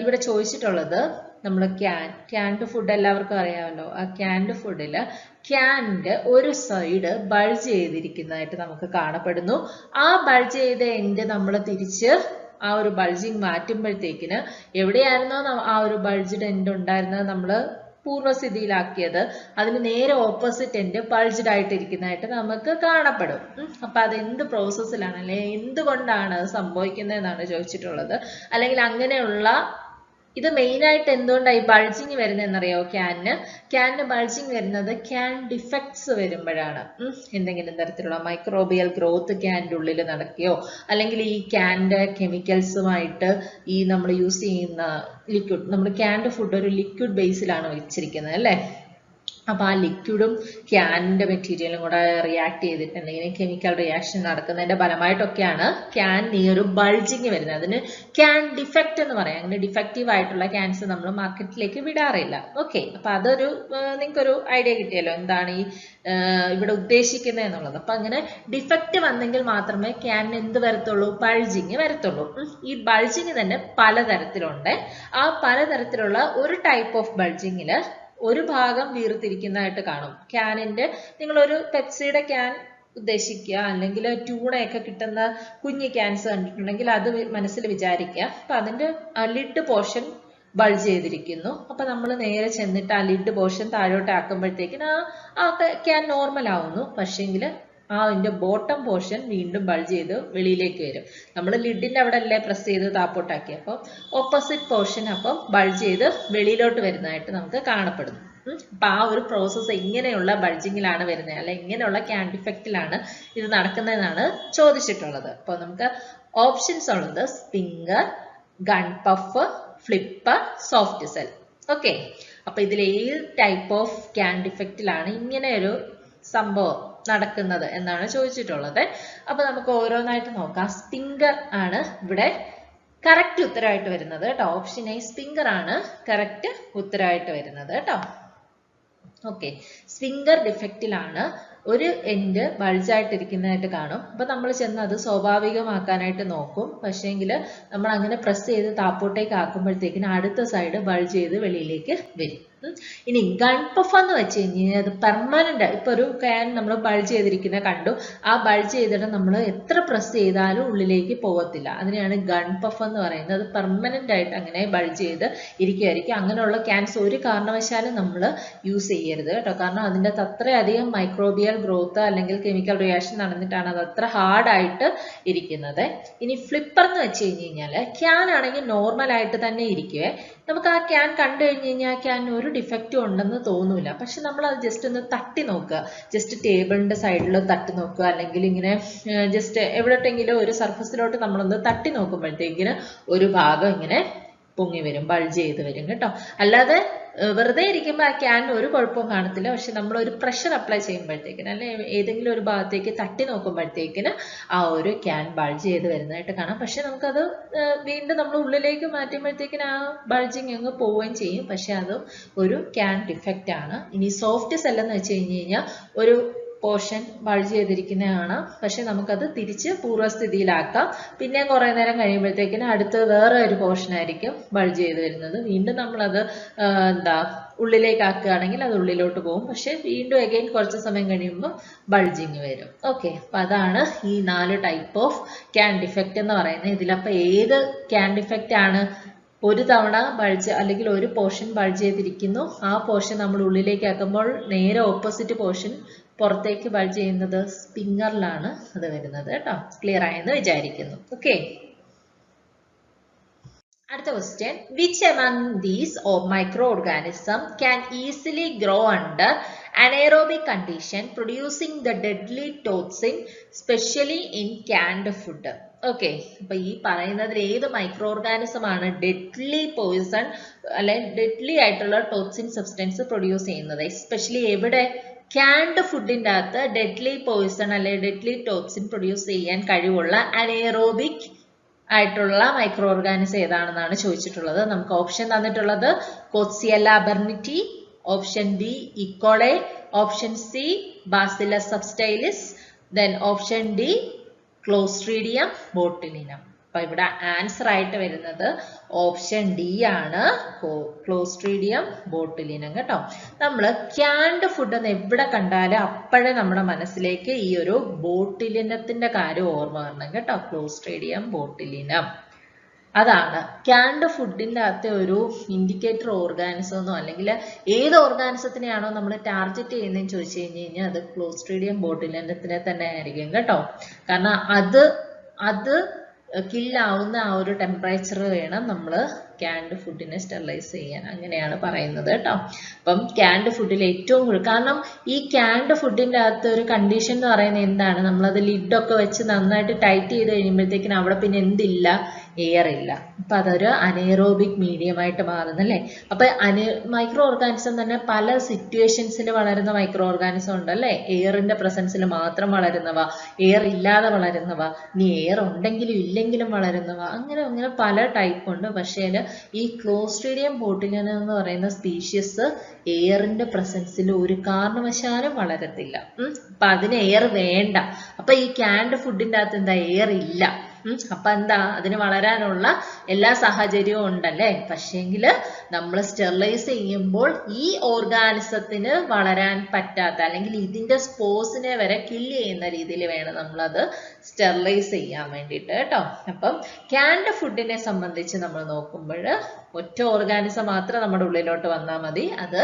ഇവിടെ ചോദിച്ചിട്ടുള്ളത് നമ്മൾ ക്യാൻഡ് ഫുഡ് എല്ലാവർക്കും അറിയാമല്ലോ. ആ ക്യാൻഡ് ഫുഡിൽ ക്യാനിന്റെ ഒരു സൈഡ് ബൾജ് ചെയ്തിരിക്കുന്നതായിട്ട് നമുക്ക് കാണപ്പെടുന്നു. ആ ബൾജ് ചെയ്ത എൻഡ് നമ്മൾ തിരിച്ച് ആ ഒരു ബൾജിങ് മാറ്റുമ്പോഴത്തേക്കിന് എവിടെയായിരുന്നോ ആ ഒരു ബൾജ്ഡ് എൻഡ് ഉണ്ടായിരുന്നത് നമ്മൾ പൂർവ്വസ്ഥിതിയിലാക്കിയത്, അതിന് നേരെ ഓപ്പോസിറ്റ് എൻഡ് ബൾജ്ഡ് ആയിട്ടിരിക്കുന്നതായിട്ട് നമുക്ക് കാണപ്പെടും. അപ്പൊ അത് എന്ത് പ്രോസസ്സിലാണ് അല്ലെങ്കിൽ എന്തുകൊണ്ടാണ് സംഭവിക്കുന്നത് എന്നാണ് ചോദിച്ചിട്ടുള്ളത്. അല്ലെങ്കിൽ അങ്ങനെയുള്ള ഇത് മെയിൻ ആയിട്ട് എന്തുകൊണ്ടാണ് ഈ ബൾജിങ് വരുന്നതെന്നറിയോ? ക്യാനിന് ബൾജിങ് വരുന്നത് ക്യാൻ ഡിഫക്ട്സ് വരുമ്പോഴാണ്. എന്തെങ്കിലും തരത്തിലുള്ള മൈക്രോബിയൽ ഗ്രോത്ത് ക്യാനിന്റെ ഉള്ളിൽ നടക്കുകയോ അല്ലെങ്കിൽ ഈ ക്യാനിന്റെ കെമിക്കൽസുമായിട്ട് ഈ നമ്മൾ യൂസ് ചെയ്യുന്ന ലിക്വിഡ്, നമ്മൾ ക്യാൻഡ് ഫുഡ് ഒരു ലിക്വിഡ് ബേസിലാണ് വെച്ചിരിക്കുന്നത് അല്ലേ? അപ്പൊ ആ ലിക്വിഡും ക്യാനിന്റെ മെറ്റീരിയലും കൂടെ റിയാക്ട് ചെയ്തിട്ടുണ്ടെങ്കിൽ കെമിക്കൽ റിയാക്ഷൻ നടക്കുന്നതിന്റെ ഫലമായിട്ടൊക്കെയാണ് ക്യാനിന് ഈ ഒരു ബൾജിങ് വരുന്നത്. അതിന് ക്യാൻ ഡിഫക്റ്റ് എന്ന് പറയാം. അങ്ങനെ ഡിഫക്റ്റീവ് ആയിട്ടുള്ള ക്യാൻസ് നമ്മൾ മാർക്കറ്റിലേക്ക് വിടാറില്ല. ഓക്കെ, അപ്പൊ അതൊരു നിങ്ങൾക്കൊരു ഐഡിയ കിട്ടിയല്ലോ എന്താണ് ഈ ഇവിടെ ഉദ്ദേശിക്കുന്നത് എന്നുള്ളത്. അപ്പൊ അങ്ങനെ ഡിഫക്റ്റ് വന്നെങ്കിൽ മാത്രമേ ക്യാനിന് എന്ത് വരത്തുള്ളൂ? ബൾജിങ് വരത്തുള്ളൂ. ഈ ബൾജിങ് തന്നെ പലതരത്തിലുണ്ട്. ആ പലതരത്തിലുള്ള ഒരു ടൈപ്പ് ഓഫ് ബൾജിങ്ങില് ഒരു ഭാഗം വീർത്തിരിക്കുന്നതായിട്ട് കാണും. ക്യാനിന്റെ നിങ്ങളൊരു പെപ്സിയുടെ ക്യാൻ ഉദ്ദേശിക്കുക, അല്ലെങ്കിൽ ട്യൂണയൊക്കെ കിട്ടുന്ന കുഞ്ഞു ക്യാൻസ് കണ്ടിട്ടുണ്ടെങ്കിൽ അത് മനസ്സിൽ വിചാരിക്കുക. അപ്പൊ അതിന്റെ ലിഡ് പോർഷൻ ബൾജ് ചെയ്തിരിക്കുന്നു. അപ്പൊ നമ്മൾ നേരെ ചെന്നിട്ട് ആ ലിഡ് പോർഷൻ താഴോട്ട് ആക്കുമ്പോഴത്തേക്കിന് ആ ക്യാൻ നോർമൽ ആവുന്നു. പക്ഷേങ്കിൽ അതിന്റെ ബോട്ടം പോർഷൻ വീണ്ടും ബൾജ് ചെയ്ത് വെളിയിലേക്ക് വരും. നമ്മൾ ലിഡിന്റെ അവിടെ അല്ലേ പ്രസ് ചെയ്ത് താപ്പോട്ടാക്കി. അപ്പോൾ ഓപ്പോസിറ്റ് പോർഷൻ അപ്പം ബൾജ് ചെയ്ത് വെളിയിലോട്ട് വരുന്നതായിട്ട് നമുക്ക് കാണപ്പെടുന്നു. അപ്പൊ ആ ഒരു പ്രോസസ്സ് ഇങ്ങനെയുള്ള ബൾജിങ്ങിലാണ് വരുന്നത്, അല്ലെ ഇങ്ങനെയുള്ള ക്യാൻ ഡിഫക്റ്റിലാണ് ഇത് നടക്കുന്നതെന്നാണ് ചോദിച്ചിട്ടുള്ളത്. അപ്പോൾ നമുക്ക് ഓപ്ഷൻസ് ഉള്ളത് springer, gun puff, flipper, soft swell. Okay, അപ്പൊ ഇതിൽ ഏത് ടൈപ്പ് ഓഫ് ക്യാൻ ഡിഫക്റ്റിലാണ് ഇങ്ങനെ ഒരു സംഭവം നടക്കുന്നത് എന്നാണ് ചോദിച്ചിട്ടുള്ളത്. അപ്പൊ നമുക്ക് ഓരോന്നായിട്ട് നോക്കാം. സ്പിംഗർ ആണ് ഇവിടെ കറക്റ്റ് ഉത്തരമായിട്ട് വരുന്നത് കേട്ടോ. ഓപ്ഷൻ എ സ്പിംഗർ ആണ് കറക്റ്റ് ഉത്തരമായിട്ട് വരുന്നത് കേട്ടോ. ഓക്കെ, സ്പിംഗർ ഡിഫക്റ്റിലാണ് ഒരു എൻഡ് ബൾജായിട്ടിരിക്കുന്നതായിട്ട് കാണും. അപ്പൊ നമ്മൾ ചെന്ന് അത് സ്വാഭാവികമാക്കാനായിട്ട് നോക്കും. പക്ഷേങ്കിൽ നമ്മൾ അങ്ങനെ പ്രസ് ചെയ്ത് താപ്പോട്ടേക്ക് ആക്കുമ്പോഴത്തേക്കിന് അടുത്ത സൈഡ് ബൾജ് ചെയ്ത് വെളിയിലേക്ക് വരും. ഇനി ഗൺ പഫ് എന്ന് വെച്ച് കഴിഞ്ഞാൽ അത് പെർമനന്റ്. ഇപ്പൊ ഒരു ക്യാൻ നമ്മൾ ബൾജ് ചെയ്തിരിക്കുന്ന കണ്ടു, ആ ബൾജ് ചെയ്തിട്ട് നമ്മൾ എത്ര പ്രസ് ചെയ്താലും ഉള്ളിലേക്ക് പോകത്തില്ല. അതിനെയാണ് ഗൺ പഫ് എന്ന് പറയുന്നത്. അത് പെർമനന്റ് ആയിട്ട് അങ്ങനെ ബൾജ് ചെയ്ത് ഇരിക്കുമായിരിക്കും. അങ്ങനെയുള്ള ക്യാൻസ് ഒരു കാരണവശാലും നമ്മൾ യൂസ് ചെയ്യരുത് കേട്ടോ. കാരണം അതിൻ്റെ അത്രയധികം മൈക്രോബിയൽ ഗ്രോത്ത് അല്ലെങ്കിൽ കെമിക്കൽ റിയാക്ഷൻ നടന്നിട്ടാണ് അത് അത്ര ഹാർഡായിട്ട് ഇരിക്കുന്നത്. ഇനി ഫ്ലിപ്പർ എന്ന് വെച്ച് കഴിഞ്ഞാൽ ക്യാൻ ആണെങ്കിൽ നോർമൽ ആയിട്ട് തന്നെ ഇരിക്കുവേ. നമുക്ക് ആ ക്യാൻ കണ്ടു കഴിഞ്ഞ് കഴിഞ്ഞാൽ ആ ക്യാൻ ഒരു ഡിഫക്റ്റും ഉണ്ടെന്ന് തോന്നൂല. പക്ഷെ നമ്മൾ അത് ജസ്റ്റ് ഒന്ന് തട്ടി നോക്കുക, ജസ്റ്റ് ടേബിളിന്റെ സൈഡിൽ തട്ടി നോക്കുക, അല്ലെങ്കിൽ ഇങ്ങനെ ജസ്റ്റ് എവിടെയെങ്കിലും ഒരു സർഫസിലോട്ട് നമ്മളൊന്ന് തട്ടി നോക്കുമ്പോഴത്തേക്കിന് ഒരു ഭാഗം ഇങ്ങനെ പൊങ്ങി വരും, ബൾജ് ചെയ്ത് വരും കേട്ടോ. അല്ലാതെ വെറുതെ ഇരിക്കുമ്പോൾ ആ ക്യാനിന് ഒരു കുഴപ്പവും കാണത്തില്ല. പക്ഷെ നമ്മൾ ഒരു പ്രഷർ അപ്ലൈ ചെയ്യുമ്പോഴത്തേക്കിന് അല്ലെ ഏതെങ്കിലും ഒരു ഭാഗത്തേക്ക് തട്ടി നോക്കുമ്പോഴത്തേക്കിന് ആ ഒരു ക്യാൻ ബൾജ് ചെയ്ത് വരുന്നതായിട്ട് കാണാം. പക്ഷെ നമുക്കത് വീണ്ടും നമ്മൾ ഉള്ളിലേക്ക് മാറ്റുമ്പോഴത്തേക്കിന് ആ ബൾജിങ് അങ്ങ് പോവുകയും ചെയ്യും. പക്ഷെ അത് ഒരു ക്യാൻ ഡിഫക്റ്റ് ആണ്. ഇനി സോഫ്റ്റ് സെൽ എന്ന് വെച്ച് കഴിഞ്ഞ് കഴിഞ്ഞാൽ ഒരു പോർഷൻ ബൾജ് ചെയ്തിരിക്കുന്നതാണ്. പക്ഷെ നമുക്കത് തിരിച്ച് പൂർവ്വസ്ഥിതിയിലാക്കാം. പിന്നെ കുറെ നേരം കഴിയുമ്പോഴത്തേക്കിന് അടുത്ത് വേറെ ഒരു പോർഷൻ ആയിരിക്കും ബൾജ് ചെയ്ത് വരുന്നത്. വീണ്ടും നമ്മളത് ഉള്ളിലേക്ക് ആക്കുകയാണെങ്കിൽ അത് ഉള്ളിലോട്ട് പോകും. പക്ഷെ വീണ്ടും അഗൈൻ കുറച്ച് സമയം കഴിയുമ്പോൾ ബൾജിങ് വരും. ഓക്കെ, അപ്പൊ അതാണ് ഈ 4 ടൈപ്പ് ഓഫ് ക്യാൻ ഡിഫക്റ്റ് എന്ന് പറയുന്നത്. ഇതിലപ്പോൾ ഏത് ക്യാൻ ഡിഫക്റ്റ് ആണ്? ഒരു തവണ ബൾജ് അല്ലെങ്കിൽ ഒരു പോർഷൻ ബൾജ് ചെയ്തിരിക്കുന്നു, ആ പോർഷൻ നമ്മൾ ഉള്ളിലേക്ക് ആക്കുമ്പോൾ നേരെ ഓപ്പോസിറ്റ് പോർഷൻ പുറത്തേക്ക് ബൾജ് ചെയ്യുന്നത് സ്പിംഗറിലാണ് അത് വരുന്നത് കേട്ടോ. ക്ലിയർ ആയെന്ന് വിചാരിക്കുന്നു. ഓക്കെ, അടുത്ത question. Which among these micro organism can easily grow under anaerobic condition producing the deadly toxin specially in canned food? Okay, അപ്പൊ ഈ പറയുന്നതിൽ ഏത് മൈക്രോ ഓർഗാനിസം ആണ് ഡെഡ്ലി പോയിസൺ അല്ലെങ്കിൽ ഡെഡ്ലി ആയിട്ടുള്ള ടോക്സിൻ സബ്സ്റ്റൻസ് പ്രൊഡ്യൂസ് ചെയ്യുന്നത്? എസ്പെഷ്യലി എവിടെ? ക്യാൻഡ് ഫുഡിന്റെ അകത്ത് ഡെഡ്ലി പോയിസൺ അല്ലെങ്കിൽ ഡെഡ്ലി ടോക്സിൻ പ്രൊഡ്യൂസ് ചെയ്യാൻ കഴിവുള്ള അനേറോബിക് ആയിട്ടുള്ള മൈക്രോ ഓർഗാനിസം ഏതാണെന്നാണ് ചോദിച്ചിട്ടുള്ളത്. നമുക്ക് ഓപ്ഷൻ തന്നിട്ടുള്ളത് Coxiella burnetii, option B E coli, option C Bacillus subtilis, then option D Clostridium botulinum. അപ്പൊ ഇവിടെ ആൻസർ ആയിട്ട് വരുന്നത് ഓപ്ഷൻ ഡി ആണ്, ക്ലോസ്ട്രീഡിയം ബോട്ടിലിനം കേട്ടോ. നമ്മൾ ക്യാൻഡ് ഫുഡ് എന്ന് എവിടെ കണ്ടാലും അപ്പോഴേ നമ്മുടെ മനസ്സിലേക്ക് ഈ ഒരു ബോട്ടിലിനത്തിന്റെ കാര്യം ഓർമ്മ വരണം കേട്ടോ. ക്ലോസ്ട്രീഡിയം ബോട്ടിലിനം അതാണ് ക്യാൻഡ് ഫുഡിന്റെ അകത്തെ ഒരു ഇൻഡിക്കേറ്റർ ഓർഗാനിസമോ അല്ലെങ്കിൽ ഏത് ഓർഗാനിസത്തിനെയാണോ നമ്മൾ ടാർഗറ്റ് ചെയ്യുന്നതെന്ന് ചോദിച്ചു കഴിഞ്ഞ് കഴിഞ്ഞാൽ അത് ക്ലോസ്ട്രീഡിയം ബോട്ടിലിനത്തിനെ തന്നെ ആയിരിക്കും കേട്ടോ. കാരണം അത് കില്ലാവുന്ന ആ ഒരു ടെമ്പറേച്ചർ വേണം നമ്മൾ ക്യാൻഡ് ഫുഡിനെ സ്റ്റെറിലൈസ് ചെയ്യാൻ അങ്ങനെയാണ് പറയുന്നത് കേട്ടോ. അപ്പം ക്യാൻഡ് ഫുഡിൽ ഏറ്റവും കൂടുതൽ, കാരണം ഈ ക്യാൻഡ് ഫുഡിൻ്റെ അകത്ത് ഒരു കണ്ടീഷൻ എന്ന് പറയുന്നത് എന്താണ്, നമ്മളത് ലിഡൊക്കെ വെച്ച് നന്നായിട്ട് ടൈറ്റ് ചെയ്ത് കഴിയുമ്പോഴത്തേക്കിനും അവിടെ പിന്നെ എന്തില്ല, എയർ ഇല്ല. അപ്പം അതൊരു അനേറോബിക് മീഡിയമായിട്ട് മാറുന്നല്ലേ. അപ്പം മൈക്രോ ഓർഗാനിസം തന്നെ പല സിറ്റുവേഷൻസിൽ വളരുന്ന മൈക്രോ ഓർഗാനിസം ഉണ്ടല്ലേ. എയറിന്റെ പ്രസൻസിൽ മാത്രം വളരുന്നവ, എയർ ഇല്ലാതെ വളരുന്നവ, ഇനി എയർ ഉണ്ടെങ്കിലും ഇല്ലെങ്കിലും വളരുന്നവ, അങ്ങനെ പല ടൈപ്പ് ഉണ്ട്. പക്ഷേ ഈ ക്ലോസ്ട്രീഡിയം ബോട്ടുലിനം എന്ന് പറയുന്ന സ്പീഷ്യസ് എയറിന്റെ പ്രസൻസിൽ ഒരു കാരണവശാലും വളരത്തില്ല. അപ്പൊ അതിന് എയർ വേണ്ട. അപ്പൊ ഈ ക്യാൻഡ് ഫുഡിന്റെ അകത്ത് എന്താ, എയർ ഇല്ല. അപ്പൊ എന്താ, അതിന് വളരാനുള്ള എല്ലാ സാഹചര്യവും ഉണ്ടല്ലേ. പക്ഷേങ്കിൽ നമ്മൾ സ്റ്റെറിലൈസ് ചെയ്യുമ്പോൾ ഈ ഓർഗാനിസത്തിന് വളരാൻ പറ്റാത്ത, അല്ലെങ്കിൽ ഇതിന്റെ സ്പോസിനെ വരെ കില്ല് ചെയ്യുന്ന രീതിയിൽ വേണം നമ്മളത് സ്റ്റെറിലൈസ് ചെയ്യാൻ വേണ്ടിയിട്ട് കേട്ടോ. അപ്പം ക്യാൻഡ് ഫുഡിനെ സംബന്ധിച്ച് നമ്മൾ നോക്കുമ്പോൾ ഒറ്റ ഓർഗാനിസം മാത്രം നമ്മുടെ ഉള്ളിലോട്ട് വന്നാൽ മതി. അത്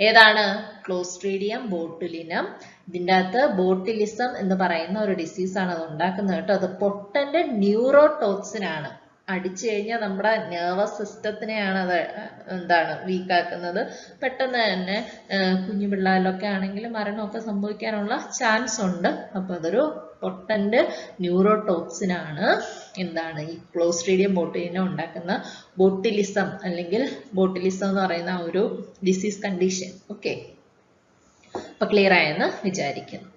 ഏതാണ്, ക്ലോസ്ട്രീഡിയം ബോട്ടുലിനം. ഇതിൻ്റെ അകത്ത് ബോട്ടിലിസം എന്ന് പറയുന്ന ഒരു ഡിസീസാണ് അത് ഉണ്ടാക്കുന്നത് കേട്ടോ. അത് പൊട്ടന്റ് ന്യൂറോടോക്സിൻ ആണ്. അടിച്ചു കഴിഞ്ഞാൽ നമ്മുടെ നെർവസ് സിസ്റ്റത്തിനെയാണ് അത് വീക്കാക്കുന്നത്. പെട്ടെന്ന് തന്നെ കുഞ്ഞു പിള്ളേരിലൊക്കെ ആണെങ്കിൽ മരണമൊക്കെ സംഭവിക്കാനുള്ള ചാൻസ് ഉണ്ട്. അപ്പൊ അതൊരു പൊട്ടന്റ് ന്യൂറോടോക്സിൻ ആണ്. ഈ ക്ലോസ്ട്രീഡിയം ബോട്ടുലിനം ഉണ്ടാക്കുന്ന ബോട്ടിലിസം, അല്ലെങ്കിൽ ബോട്ടിലിസം എന്ന് പറയുന്ന ഒരു ഡിസീസ് കണ്ടീഷൻ. ഓക്കെ, അപ്പൊ ക്ലിയർ ആയെന്ന് വിചാരിക്കുന്നു.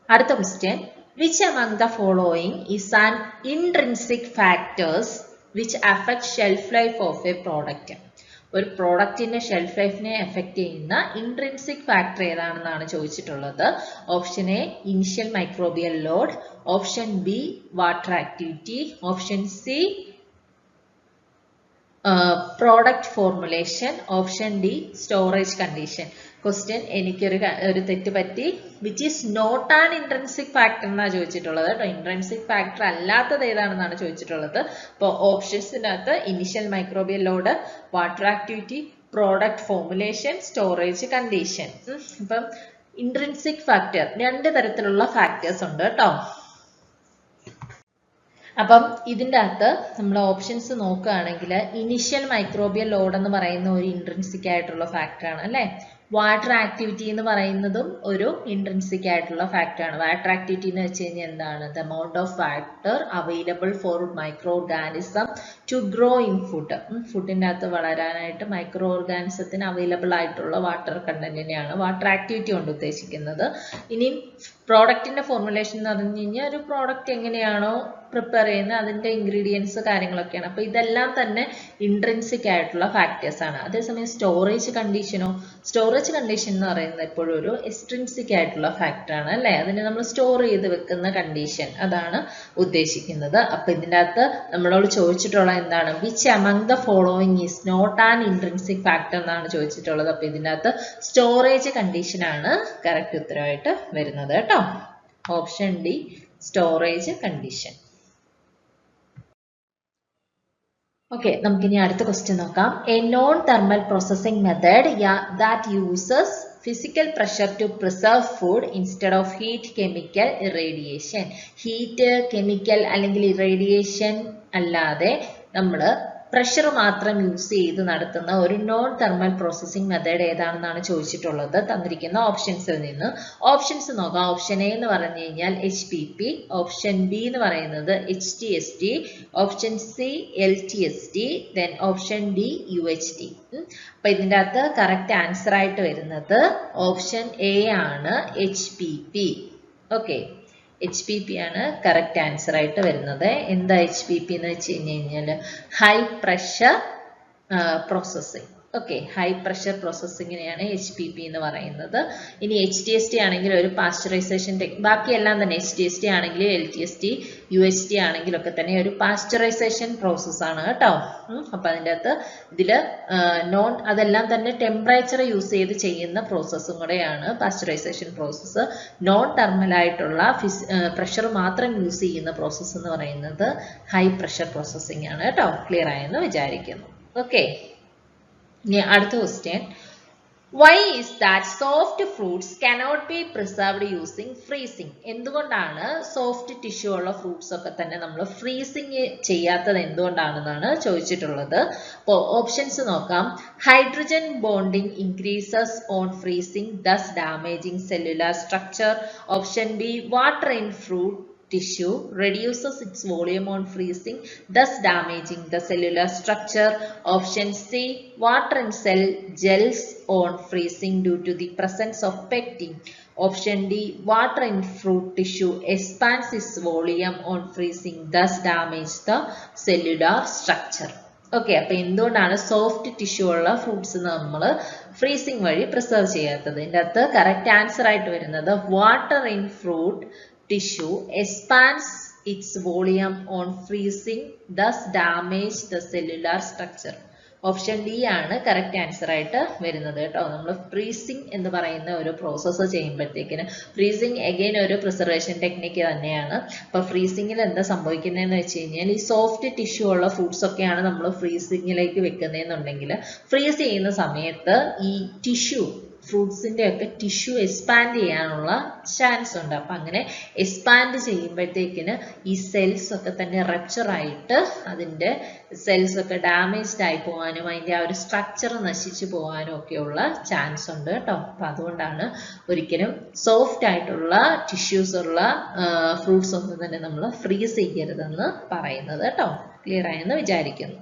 അടുത്ത question, which among the following is an intrinsic factors which affect shelf life of a product? ഒരു പ്രോഡക്റ്റിന്റെ ഷെൽഫ് ലൈഫിനെ എഫക്ട് ചെയ്യുന്ന ഇൻട്രിൻസിക് ഫാക്ടർ ഏതാണെന്നാണ് ചോദിച്ചിട്ടുള്ളത്. Option A initial microbial load, option B water activity, option C product formulation, option D storage condition. Question എനിക്കൊരു തെറ്റ് പറ്റി. Which is not an intrinsic factor എന്നാണ് ചോദിച്ചിട്ടുള്ളത് കേട്ടോ. ഇൻട്രൻസിക് ഫാക്ടർ അല്ലാത്തത് ഏതാണെന്നാണ് ചോദിച്ചിട്ടുള്ളത്. അപ്പോൾ ഓപ്ഷൻസിനകത്ത് initial microbial load, water activity, product formulation, storage condition. അപ്പം ഇൻട്രൻസിക് ഫാക്ടർ രണ്ട് തരത്തിലുള്ള ഫാക്ടേഴ്സ് ഉണ്ട് കേട്ടോ. അപ്പം ഇതിൻ്റെ അകത്ത് നമ്മൾ ഓപ്ഷൻസ് നോക്കുകയാണെങ്കിൽ ഇനിഷ്യൽ മൈക്രോബിയൽ ലോഡ് എന്ന് പറയുന്ന ഒരു ഇൻട്രിൻസിക് ആയിട്ടുള്ള ഫാക്ടറാണ് അല്ലേ. വാട്ടർ ആക്ടിവിറ്റി എന്ന് പറയുന്നതും ഒരു ഇൻട്രിൻസിക് ആയിട്ടുള്ള ഫാക്ടറാണ്. വാട്ടർ ആക്ടിവിറ്റി എന്ന് വെച്ച് കഴിഞ്ഞാൽ എന്താണ്, the amount of water available for micro organism to grow in food. ഫുഡിൻ്റെ അകത്ത് വളരാനായിട്ട് മൈക്രോ ഓർഗാനിസത്തിന് അവൈലബിൾ ആയിട്ടുള്ള വാട്ടർ കണ്ടന്റിനെയാണ് വാട്ടർ ആക്ടിവിറ്റി കൊണ്ട് ഉദ്ദേശിക്കുന്നത്. ഇനി പ്രോഡക്റ്റിന്റെ ഫോർമുലേഷൻ എന്ന് പറഞ്ഞു കഴിഞ്ഞാൽ ഒരു പ്രോഡക്റ്റ് എങ്ങനെയാണോ പ്രിപ്പയർ ചെയ്യുന്നത് അതിന്റെ ഇൻഗ്രീഡിയൻസ് കാര്യങ്ങളൊക്കെയാണ്. അപ്പൊ ഇതെല്ലാം തന്നെ ഇൻട്രിൻസിക് ആയിട്ടുള്ള ഫാക്ടേഴ്സ് ആണ്. അതേസമയം സ്റ്റോറേജ് കണ്ടീഷനോ, സ്റ്റോറേജ് കണ്ടീഷൻ എന്ന് പറയുന്നത് എപ്പോഴും ഒരു എക്സ്ട്രിൻസിക് ആയിട്ടുള്ള ഫാക്ടർ ആണ് അല്ലെ. അതിനെ നമ്മൾ സ്റ്റോർ ചെയ്ത് വെക്കുന്ന കണ്ടീഷൻ, അതാണ് ഉദ്ദേശിക്കുന്നത്. അപ്പൊ ഇതിൻ്റെ അകത്ത് നമ്മളോട് ചോദിച്ചിട്ടുള്ള എന്താണ്, which among the following is not an intrinsic factor എന്നാണ് ചോദിച്ചിട്ടുള്ളത്. അപ്പൊ ഇതിൻ്റെ അകത്ത് സ്റ്റോറേജ് കണ്ടീഷൻ ആണ് കറക്റ്റ് ഉത്തരവായിട്ട് വരുന്നത് കേട്ടോ. Option D storage condition. Okay, നമുക്കിനി അടുത്ത ക്വസ്റ്റ്യൻ നോക്കാം. A non thermal processing method that uses physical pressure to preserve food instead of heat, chemical, irradiation. Heat, chemical അല്ലെങ്കിൽ ഇറേഡിയേഷൻ അല്ലാതെ നമ്മൾ പ്രഷർ മാത്രം യൂസ് ചെയ്ത് നടത്തുന്ന ഒരു നോൺ തെർമൽ പ്രോസസ്സിംഗ് മെത്തേഡ് ഏതാണെന്നാണ് ചോദിച്ചിട്ടുള്ളത് തന്നിരിക്കുന്ന ഓപ്ഷൻസിൽ നിന്ന്. ഓപ്ഷൻസ് നോക്കാം. ഓപ്ഷൻ എ എന്ന് പറഞ്ഞു കഴിഞ്ഞാൽ HPP, ഓപ്ഷൻ ബി എന്ന് പറയുന്നത് HTST, option C LTST, then option D UHT. അപ്പൊ ഇതിൻ്റെ അകത്ത് കറക്റ്റ് ആൻസർ ആയിട്ട് വരുന്നത് ഓപ്ഷൻ എ ആണ്, HPP. ഓക്കെ, HPP ആണ് കറക്റ്റ് ആൻസർ ആയിട്ട് വരുന്നത്. എന്താ HPP എന്ന് വെച്ച് കഴിഞ്ഞാൽ high pressure processing. Okay, high pressure പ്രോസസ്സിങ്ങിനെയാണ് HPP എന്ന് പറയുന്നത്. ഇനി HTST ആണെങ്കിൽ ഒരു പാസ്ചറൈസേഷൻ ബാക്കിയെല്ലാം തന്നെ HTST ആണെങ്കിലും LTST UHT ആണെങ്കിലും ഒക്കെ തന്നെ ഒരു പാസ്ചറൈസേഷൻ പ്രോസസ്സാണ് കേട്ടോ. അപ്പൊ അതിൻ്റെ അകത്ത് ഇതില് അതെല്ലാം തന്നെ ടെമ്പറേച്ചർ യൂസ് ചെയ്ത് ചെയ്യുന്ന പ്രോസസ്സും കൂടെയാണ് പാസ്ചറൈസേഷൻ പ്രോസസ്സ്. നോൺ തെർമൽ ആയിട്ടുള്ള പ്രഷർ മാത്രം യൂസ് ചെയ്യുന്ന പ്രോസസ്സ് എന്ന് പറയുന്നത് ഹൈ പ്രഷർ പ്രോസസ്സിംഗ് ആണ് കേട്ടോ. ക്ലിയർ ആയെന്ന് വിചാരിക്കുന്നു. ഓക്കെ, ഇനി അടുത്ത question. Why is that soft fruits cannot be preserved using freezing? എന്തുകൊണ്ടാണ് സോഫ്റ്റ് ടിഷ്യൂ ഉള്ള ഫ്രൂട്ട്സ് ഒക്കെ തന്നെ നമ്മൾ ഫ്രീസിങ് ചെയ്യാത്തത് എന്തുകൊണ്ടാണെന്നാണ് ചോദിച്ചിട്ടുള്ളത്. അപ്പോൾ ഓപ്ഷൻസ് നോക്കാം. Hydrogen bonding increases on freezing thus damaging cellular structure. Option B, water in fruit tissue reduces its volume on freezing, thus damaging the cellular structure. Option C, water in cell gels on freezing due to the presence of pectin. Option D, water in fruit tissue expands its volume on freezing, thus damage the cellular structure. Okay, അപ്പൊ എന്തുകൊണ്ടാണ് സോഫ്റ്റ് ടിഷ്യൂ ഉള്ള ഫ്രൂട്ട്സ് നമ്മൾ ഫ്രീസിങ് വഴി പ്രിസർവ് ചെയ്യാത്തത്? ഇതിൻ്റെ അകത്ത് കറക്റ്റ് ആൻസർ ആയിട്ട് വരുന്നത് water in fruit tissue expands its volume on freezing, thus damage the cellular structure. Option D ആണ് കറക്റ്റ് ആൻസർ ആയിട്ട് വരുന്നത് കേട്ടോ. നമ്മൾ ഫ്രീസിങ് എന്ന് പറയുന്ന ഒരു പ്രോസസ്സ് ചെയ്യുമ്പോഴത്തേക്കിന് ഫ്രീസിങ് അഗെയിൻ ഒരു പ്രിസർവേഷൻ ടെക്നിക്ക് തന്നെയാണ്. അപ്പൊ ഫ്രീസിങ്ങിൽ എന്താ സംഭവിക്കുന്നതെന്ന് വെച്ച് കഴിഞ്ഞാൽ ഈ സോഫ്റ്റ് ടിഷ്യൂ ഉള്ള ഫുഡ്സ് ഒക്കെയാണ് നമ്മൾ ഫ്രീസിങ്ങിലേക്ക് വെക്കുന്നതെന്നുണ്ടെങ്കിൽ ഫ്രീസ് ചെയ്യുന്ന സമയത്ത് ഈ ടിഷ്യൂ ഫ്രൂട്ട്സിന്റെ ഒക്കെ ടിഷ്യൂ എക്സ്പാൻഡ് ചെയ്യാനുള്ള ചാൻസ് ഉണ്ട്. അപ്പൊ അങ്ങനെ എക്സ്പാൻഡ് ചെയ്യുമ്പോഴത്തേക്കിന് ഈ സെൽസ് ഒക്കെ തന്നെ റപ്ചർ ആയിട്ട് അതിന്റെ സെൽസ് ഒക്കെ ഡാമേജ്ഡ് ആയി പോകാനും അതിന്റെ ആ ഒരു സ്ട്രക്ചർ നശിച്ചു പോകാനും ഒക്കെയുള്ള ചാൻസ് ഉണ്ട് കേട്ടോ. അപ്പൊ അതുകൊണ്ടാണ് ഒരിക്കലും സോഫ്റ്റ് ആയിട്ടുള്ള ടിഷ്യൂസ് ഉള്ള ഫ്രൂട്ട്സ് ഒന്നും തന്നെ നമ്മൾ ഫ്രീസ് ചെയ്യരുതെന്ന് പറയുന്നത് കേട്ടോ. ക്ലിയർ ആയെന്ന് വിചാരിക്കുന്നു.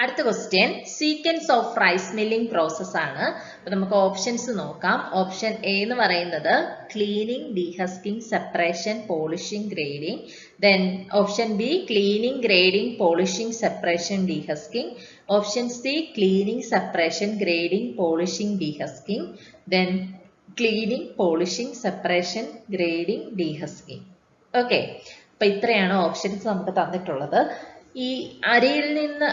അടുത്ത question sequence of rice milling process ആണ്. അപ്പൊ നമുക്ക് ഓപ്ഷൻസ് നോക്കാം. ഓപ്ഷൻ എ എന്ന് പറയുന്നത് cleaning, dehusking, separation, polishing, grading. Then option B cleaning, grading, polishing, separation, dehusking. Option C cleaning, separation, grading, polishing, dehusking. Then cleaning, polishing, separation, grading, dehusking. Okay, അപ്പൊ ഇത്രയാണ് ഓപ്ഷൻസ് നമുക്ക് തന്നിട്ടുള്ളത്. ഈ അരിയിൽ നിന്ന്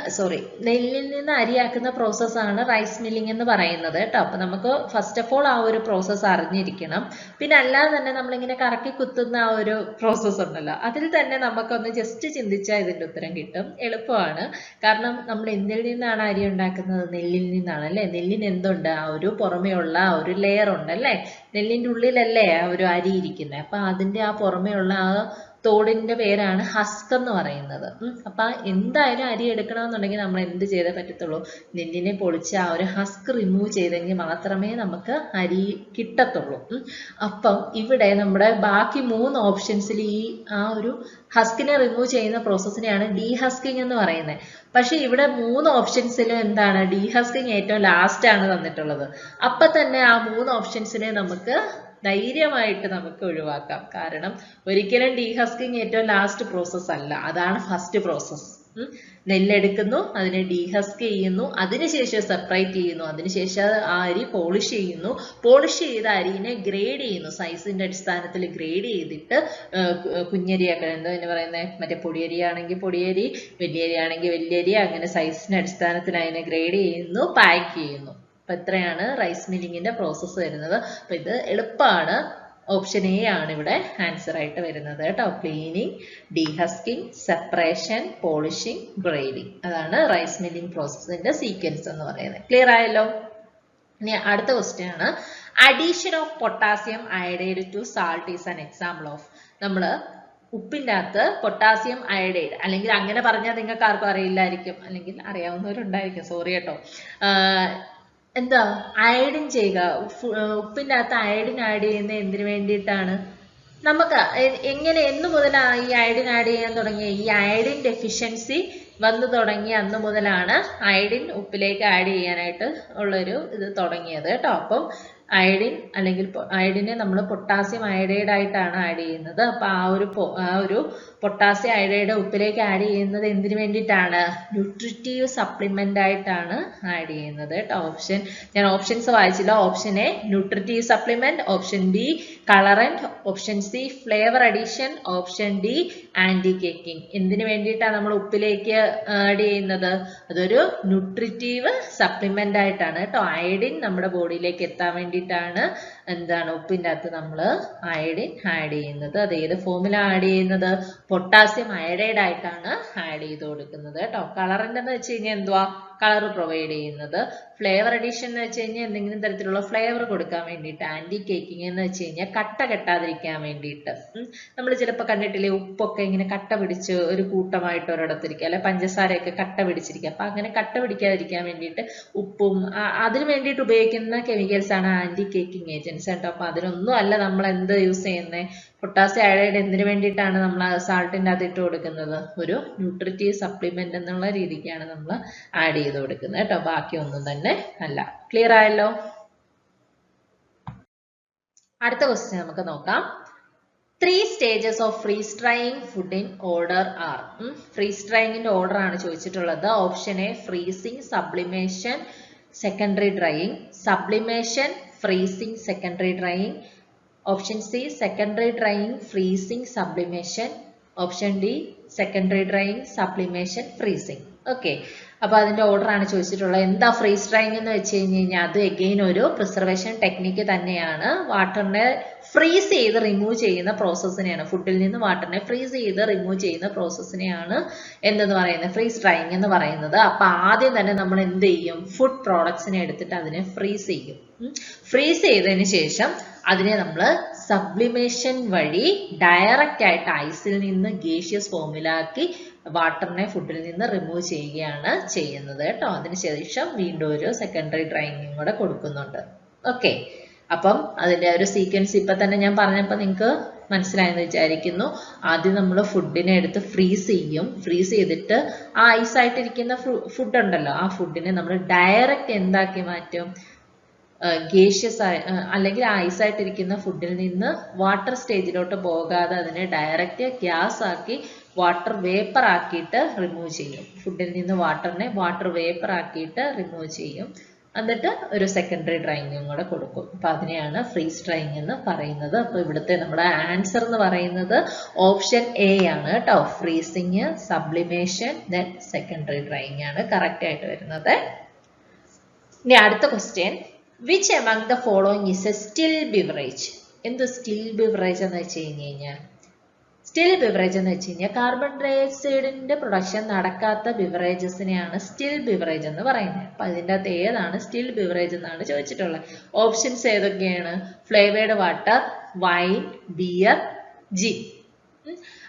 നെല്ലിൽ നിന്ന് അരിയാക്കുന്ന പ്രോസസ്സാണ് റൈസ് മില്ലിംഗ് എന്ന് പറയുന്നത് കേട്ടോ. അപ്പൊ നമുക്ക് ഫസ്റ്റ് ഓഫ് ഓൾ ആ ഒരു പ്രോസസ്സ് അറിഞ്ഞിരിക്കണം. പിന്നെ അല്ലാതെ തന്നെ നമ്മളിങ്ങനെ കറക്കി കുത്തുന്ന ആ ഒരു പ്രോസസ്സ് ഉണ്ടല്ലോ, അതിൽ തന്നെ നമുക്കൊന്ന് ജസ്റ്റ് ചിന്തിച്ചാൽ ഇതിന്റെ ഉത്തരം കിട്ടും. എളുപ്പമാണ്. കാരണം നമ്മൾ എന്തിൽ നിന്നാണ് അരി ഉണ്ടാക്കുന്നത്? നെല്ലിൽ നിന്നാണ് അല്ലെ. നെല്ലിന് എന്തുണ്ട്? ആ ഒരു പുറമേയുള്ള ആ ഒരു ലെയർ ഉണ്ട് അല്ലെ. നെല്ലിന്റെ ഉള്ളിലല്ലേ ആ ഒരു അരി ഇരിക്കുന്നത്. അപ്പൊ അതിന്റെ ആ പുറമേയുള്ള ആ തോടിന്റെ പേരാണ് ഹസ്ക് എന്ന് പറയുന്നത്. അപ്പൊ എന്തായാലും അരി എടുക്കണമെന്നുണ്ടെങ്കിൽ നമ്മൾ എന്ത് ചെയ്തേ പറ്റത്തുള്ളൂ? നെല്ലിനെ പൊളിച്ച് ആ ഒരു ഹസ്ക് റിമൂവ് ചെയ്തെങ്കിൽ മാത്രമേ നമുക്ക് അരി കിട്ടത്തുള്ളൂ. അപ്പം ഇവിടെ നമ്മുടെ ബാക്കി 3 ഓപ്ഷൻസിൽ ഈ ആ ഒരു ഹസ്കിനെ റിമൂവ് ചെയ്യുന്ന പ്രോസസ്സിനെയാണ് ഡീഹസ്കിങ് എന്ന് പറയുന്നത്. പക്ഷെ ഇവിടെ 3 ഓപ്ഷൻസിലും എന്താണ്? ഡീഹസ്കിങ് ഏറ്റവും ലാസ്റ്റ് ആണ് തന്നിട്ടുള്ളത്. അപ്പൊ തന്നെ ആ 3 ഓപ്ഷൻസിനെ നമുക്ക് ധൈര്യമായിട്ട് നമുക്ക് ഒഴിവാക്കാം. കാരണം ഒരിക്കലും ഡീഹസ്കിങ് ഏറ്റവും ലാസ്റ്റ് പ്രോസസ് അല്ല, അതാണ് ഫസ്റ്റ് പ്രോസസ്. നെല്ലെടുക്കുന്നു, അതിനെ ഡീഹസ്ക് ചെയ്യുന്നു, അതിനുശേഷം സെപ്പറേറ്റ് ചെയ്യുന്നു, അതിനുശേഷം ആ അരി പോളിഷ് ചെയ്യുന്നു, പോളിഷ് ചെയ്ത അരിനെ ഗ്രേഡ് ചെയ്യുന്നു, സൈസിന്റെ അടിസ്ഥാനത്തിൽ ഗ്രേഡ് ചെയ്തിട്ട് കുഞ്ഞരിയാക്കണം. എന്താ എന്ന് പറയുന്നത്? മറ്റേ പൊടിയരി ആണെങ്കിൽ പൊടിയരി, വലിയരി ആണെങ്കിൽ വലിയരി, അങ്ങനെ സൈസിന്റെ അടിസ്ഥാനത്തിൽ അതിനെ ഗ്രേഡ് ചെയ്യുന്നു, പാക്ക് ചെയ്യുന്നു. അപ്പൊ ഇത്രയാണ് റൈസ് മില്ലിങ്ങിന്റെ പ്രോസസ്സ് വരുന്നത്. അപ്പൊ ഇത് എളുപ്പമാണ്. ഓപ്ഷൻ എ ആണ് ഇവിടെ ആൻസർ ആയിട്ട് വരുന്നത് കേട്ടോ. Cleaning, dehusking, separation, polishing, grading, അതാണ് റൈസ് മില്ലിംഗ് പ്രോസസ്സിന്റെ സീക്വൻസ് എന്ന് പറയുന്നത്. ക്ലിയർ ആയല്ലോ? ഇനി അടുത്ത ക്വസ്റ്റ്യൻ ആണ് addition of potassium iodide to salt is an example of. നമ്മള് ഉപ്പിൻ്റെ അകത്ത് പൊട്ടാസ്യം അയഡൈഡ്, അല്ലെങ്കിൽ അങ്ങനെ പറഞ്ഞാൽ നിങ്ങൾക്ക് ആർക്കും അറിയില്ലായിരിക്കും, അല്ലെങ്കിൽ അറിയാവുന്നവരുണ്ടായിരിക്കും, സോറി കേട്ടോ. എന്താ അയഡിൻ ചെയ്യുക? ഉപ്പിൻ്റെ അകത്ത് അയഡിൻ ആഡ് ചെയ്യുന്നത് എന്തിനു വേണ്ടിയിട്ടാണ്? നമുക്ക് എങ്ങനെ എന്ന് മുതലാണ് ഈ അയഡിൻ ആഡ് ചെയ്യാൻ തുടങ്ങിയ? ഈ അയഡിൻ ഡെഫിഷ്യൻസി വന്നു തുടങ്ങിയ അന്ന് മുതലാണ് അയഡിൻ ഉപ്പിലേക്ക് ആഡ് ചെയ്യാനായിട്ട് ഉള്ളൊരു ഇത് തുടങ്ങിയത് കേട്ടോ. അപ്പം അയഡിൻ അല്ലെങ്കിൽ അയഡിനെ നമ്മൾ പൊട്ടാസ്യം അയഡൈഡ് ആയിട്ടാണ് ആഡ് ചെയ്യുന്നത്. അപ്പൊ ആ ഒരു പൊട്ടാസ്യം അയഡൈഡ് ഉപ്പിലേക്ക് ആഡ് ചെയ്യുന്നത് എന്തിനു വേണ്ടിയിട്ടാണ്? ന്യൂട്രിറ്റീവ് സപ്ലിമെന്റ് ആയിട്ടാണ് ആഡ് ചെയ്യുന്നത് കേട്ടോ. ഞാൻ ഓപ്ഷൻസ് വായിച്ചില്ല. Option A nutritive supplement, option B colourant, option C flavour addition, option D anti caking. എന്തിനു വേണ്ടിയിട്ടാണ് നമ്മൾ ഉപ്പിലേക്ക് ആഡ് ചെയ്യുന്നത്? അതൊരു ന്യൂട്രിറ്റീവ് സപ്ലിമെന്റ് ആയിട്ടാണ് കേട്ടോ. അയഡിൻ നമ്മുടെ ബോഡിയിലേക്ക് എത്താൻ വേണ്ടി വേണ്ടിയിട്ടാണ് എന്താണ് ഉപ്പിൻ്റെ അകത്ത് നമ്മൾ അയഡിൻ ആഡ് ചെയ്യുന്നത്. അത് ഏത് ഫോമില ആഡ് ചെയ്യുന്നത്? പൊട്ടാസ്യം അയഡൈഡ് ആയിട്ടാണ് ആഡ് ചെയ്ത് കൊടുക്കുന്നത് കേട്ടോ. കളറിൻ്റെ എന്ന് വെച്ച് കഴിഞ്ഞാൽ എന്തുവാ? കളർ പ്രൊവൈഡ് ചെയ്യുന്നത്. ഫ്ലേവർ അഡീഷൻ എന്ന് വെച്ച് കഴിഞ്ഞാൽ എന്തെങ്കിലും തരത്തിലുള്ള ഫ്ലേവർ കൊടുക്കാൻ വേണ്ടിയിട്ട്. ആന്റി കേക്കിംഗ് എന്ന് വെച്ച് കഴിഞ്ഞാൽ കട്ട കെട്ടാതിരിക്കാൻ വേണ്ടിയിട്ട്. നമ്മൾ ചിലപ്പോൾ കണ്ടിട്ടില്ലേ ഉപ്പൊക്കെ ഇങ്ങനെ കട്ട പിടിച്ച് ഒരു കൂട്ടമായിട്ട് ഒരിടത്തിരിക്കുക, അല്ലെ പഞ്ചസാരയൊക്കെ കട്ട പിടിച്ചിരിക്കുക. അപ്പൊ അങ്ങനെ കട്ട പിടിക്കാതിരിക്കാൻ വേണ്ടിയിട്ട് ഉപ്പും അതിന് വേണ്ടിയിട്ട് ഉപയോഗിക്കുന്ന കെമിക്കൽസ് ആണ് ആന്റി കേക്കിംഗ് ഏജൻസ് കേട്ടോ. അപ്പൊ അതിനൊന്നും അല്ല നമ്മൾ എന്ത് യൂസ് ചെയ്യുന്നത്? പൊട്ടാസ്യം അയഡൈഡ് എന്തിനു വേണ്ടിയിട്ടാണ് നമ്മൾ സാൾട്ടിൻ്റെ അകത്ത് ഇട്ട് കൊടുക്കുന്നത്? ഒരു ന്യൂട്രിറ്റീവ് സപ്ലിമെന്റ് എന്നുള്ള രീതിക്കാണ് നമ്മൾ ആഡ് ചെയ്ത് കൊടുക്കുന്നത് കേട്ടോ. ബാക്കിയൊന്നും തന്നെ അല്ല. ക്ലിയർ ആയല്ലോ? അടുത്ത ക്വസ്റ്റ്യൻ നമുക്ക് നോക്കാം. 3 stages of freeze drying food in order are. Freeze ഡ്രൈയിങ്ങിന്റെ ഓർഡർ ആണ് ചോദിച്ചിട്ടുള്ളത്. Option A freezing, sublimation, secondary drying. Sublimation, freezing, secondary drying. Option C secondary drying, freezing, sublimation. Option D secondary drying, sublimation, freezing. Okay, അപ്പൊ അതിന്റെ ഓർഡർ ആണ് ചോദിച്ചിട്ടുള്ളത്. എന്താ ഫ്രീസ് ഡ്രൈയിങ് എന്ന് വെച്ച് കഴിഞ്ഞാൽ അത് എഗെയിൻ ഒരു പ്രിസർവേഷൻ ടെക്നിക്ക് തന്നെയാണ്. വാട്ടറിനെ ഫ്രീസ് ചെയ്ത് റിമൂവ് ചെയ്യുന്ന പ്രോസസ്സിനെയാണ്, ഫുഡിൽ നിന്ന് വാട്ടറിനെ ഫ്രീസ് ചെയ്ത് റിമൂവ് ചെയ്യുന്ന പ്രോസസ്സിനെയാണ് എന്തെന്ന് പറയുന്നത്? ഫ്രീസ് ഡ്രൈയിങ് എന്ന് പറയുന്നത്. അപ്പൊ ആദ്യം തന്നെ നമ്മൾ എന്ത് ചെയ്യും? ഫുഡ് പ്രോഡക്ട്സിനെ എടുത്തിട്ട് അതിനെ ഫ്രീസ് ചെയ്യും. ഫ്രീസ് ചെയ്തതിന് ശേഷം അതിനെ നമ്മൾ സബ്ലിമേഷൻ വഴി ഡയറക്റ്റ് ആയിട്ട് ഐസിൽ നിന്ന് ഗേഷ്യസ് ഫോമിലാക്കി വാട്ടറിനെ ഫുഡിൽ നിന്ന് റിമൂവ് ചെയ്യുകയാണ് ചെയ്യുന്നത് കേട്ടോ. അതിനുശേഷം വീണ്ടും ഒരു സെക്കൻഡറി ഡ്രൈയിങ്ങും കൂടെ കൊടുക്കുന്നുണ്ട്. ഓക്കെ, അപ്പം അതിന്റെ ഒരു സീക്വൻസ് ഇപ്പൊ തന്നെ ഞാൻ പറഞ്ഞപ്പോൾ നിങ്ങൾക്ക് മനസ്സിലായെന്ന് വിചാരിക്കുന്നു. ആദ്യം നമ്മൾ ഫുഡിനെ എടുത്ത് ഫ്രീസ് ചെയ്യും. ഫ്രീസ് ചെയ്തിട്ട് ആ ഐസായിട്ടിരിക്കുന്ന ഫുഡ് ഉണ്ടല്ലോ, ആ ഫുഡിനെ നമ്മൾ ഡയറക്റ്റ് എന്താക്കി മാറ്റും? ഗേഷ്യസ് അല്ലെങ്കിൽ ഐസായിട്ടിരിക്കുന്ന ഫുഡിൽ നിന്ന് വാട്ടർ സ്റ്റേജിലോട്ട് പോകാതെ അതിനെ ഡയറക്റ്റ് ഗ്യാസ് ആക്കി വാട്ടർ വേപ്പർ ആക്കിയിട്ട് റിമൂവ് ചെയ്യും. ഫുഡിൽ നിന്ന് വാട്ടറിനെ വാട്ടർ വേപ്പർ ആക്കിയിട്ട് റിമൂവ് ചെയ്യും. എന്നിട്ട് ഒരു സെക്കൻഡറി ഡ്രൈയിങ്ങും കൂടെ കൊടുക്കും. അപ്പൊ അതിനെയാണ് ഫ്രീസ് ഡ്രൈയിങ് എന്ന് പറയുന്നത്. അപ്പൊ ഇവിടുത്തെ നമ്മുടെ ആൻസർ എന്ന് പറയുന്നത് ഓപ്ഷൻ എ ആണ് കേട്ടോ. Freezing, sublimation, then secondary drying ആണ് കറക്റ്റ് ആയിട്ട് വരുന്നത്. ഇനി അടുത്ത question, which among the following is A still beverage? എന്ത് സ്റ്റിൽ ബിവറേജ് എന്ന് വെച്ച് കഴിഞ്ഞാൽ? സ്റ്റിൽ ബിവറേജ് എന്ന് വെച്ച് കഴിഞ്ഞാൽ കാർബൺ ഡയോക്സൈഡിന്റെ പ്രൊഡക്ഷൻ നടക്കാത്ത ബിവറേജസിനെയാണ് സ്റ്റിൽ ബിവറേജ് എന്ന് പറയുന്നത്. അപ്പൊ അതിൻ്റെ അകത്ത് ഏതാണ് സ്റ്റിൽ ബിവറേജ് എന്നാണ് ചോദിച്ചിട്ടുള്ളത്. ഓപ്ഷൻസ് ഏതൊക്കെയാണ്? ഫ്ലേവേർഡ് വാട്ടർ, വൈൻ, ബിയർ, ജിൻ.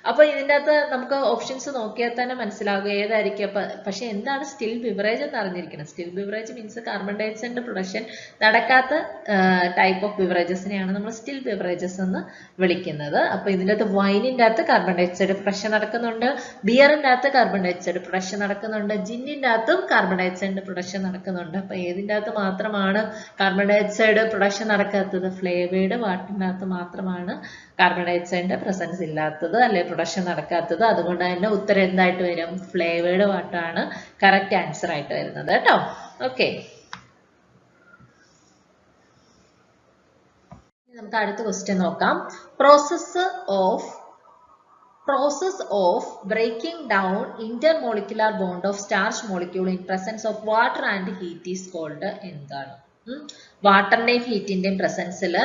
അപ്പൊ ഇതിൻ്റെ അകത്ത് നമുക്ക് ഓപ്ഷൻസ് നോക്കിയാൽ തന്നെ മനസ്സിലാകും ഏതായിരിക്കും. പക്ഷെ എന്താണ് സ്റ്റിൽ ബിവറേജ് എന്ന് അറിഞ്ഞിരിക്കണം. സ്റ്റിൽ ബിവറേജ് മീൻസ് കാർബൺ ഡയോക്സൈഡിന്റെ പ്രൊഡക്ഷൻ നടക്കാത്ത ടൈപ്പ് ഓഫ് ബിവറേജസിനെയാണ് നമ്മൾ സ്റ്റിൽ ബിവറേജസ് എന്ന് വിളിക്കുന്നത്. അപ്പൊ ഇതിൻ്റെ അകത്ത് വൈനിൻ്റെ അകത്ത് കാർബൺ ഡയോക്സൈഡ് പ്രൊഡക്ഷൻ നടക്കുന്നുണ്ട്, ബിയറിൻ്റെ അകത്ത് കാർബൺ ഡയോക്സൈഡ് പ്രൊഡക്ഷൻ നടക്കുന്നുണ്ട്, ജിന്നിൻ്റെ അകത്തും കാർബൺ ഡയോക്സൈഡിന്റെ പ്രൊഡക്ഷൻ നടക്കുന്നുണ്ട്. അപ്പൊ ഏതിൻ്റെ അകത്ത് മാത്രമാണ് കാർബൺ ഡയോക്സൈഡ് പ്രൊഡക്ഷൻ നടക്കാത്തത്? ഫ്ലേവേർഡ് വാട്ടറിൻ്റെ അകത്ത് മാത്രമാണ് കാർബൺ ഡയോക്സൈഡിന്റെ പ്രസൻസ് ഇല്ലാത്തത്, അല്ലെ പ്രൊഡക്ഷൻ നടക്കാത്തത്. അതുകൊണ്ട് തന്നെ ഉത്തരം എന്തായിട്ട് വരും? ഫ്ലേവേർഡ് വാട്ടർ ആണ് കറക്റ്റ് ആൻസർ ആയിട്ട് വരുന്നത് കേട്ടോ. ഓക്കെ, നമുക്ക് അടുത്ത ക്വസ്റ്റ്യൻ നോക്കാം. Process of breaking down intermolecular bond of starch molecule in presence of water and heat is called എന്താണ്? വാട്ടറിന്റെയും ഹീറ്റിന്റെയും പ്രസൻസിൽ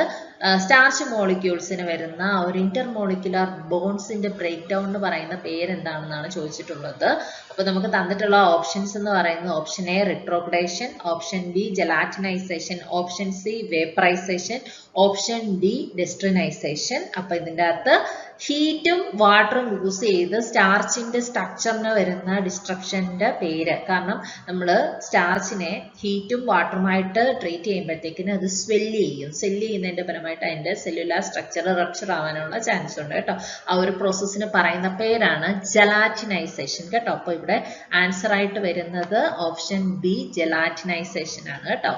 സ്റ്റാർച്ച് മോളിക്യൂൾസിന് വരുന്ന ഒരു ഇന്റർമോളിക്കുലർ ബോൺസിന്റെ ബ്രേക്ക് ഡൗൺ എന്ന് പറയുന്ന പേരെന്താണെന്നാണ് ചോദിച്ചിട്ടുള്ളത്. അപ്പൊ നമുക്ക് തന്നിട്ടുള്ള ഓപ്ഷൻസ് എന്ന് പറയുന്നത് option A retrogradation, option B gelatinization, option C vaporization, option D dextrinization. അപ്പൊ ഇതിൻ്റെ അകത്ത് ഹീറ്റും വാട്ടറും യൂസ് ചെയ്ത് സ്റ്റാർച്ചിന്റെ സ്ട്രക്ചറിന് വരുന്ന ഡിസ്ട്രക്ഷന്റെ പേര്, കാരണം നമ്മൾ സ്റ്റാർച്ചിനെ ഹീറ്റും വാട്ടറുമായിട്ട് ട്രീറ്റ് ചെയ്യുമ്പോഴത്തേക്കിന് അത് സ്വെല്ല് ചെയ്യുന്നതിന്റെ പരമായിട്ട് അതിന്റെ സെല്ലുലാർ സ്ട്രക്ചർ റപ്ചർ ആവാനുള്ള ചാൻസ് ഉണ്ട് കേട്ടോ. ആ ഒരു പ്രോസസ്സിന് പറയുന്ന പേരാണ് ജെലാറ്റിനൈസേഷൻ കേട്ടോ. അപ്പൊ ഇവിടെ ആൻസർ ആയിട്ട് വരുന്നത് ഓപ്ഷൻ ബി ജെലാറ്റിനൈസേഷൻ ആണ് കേട്ടോ.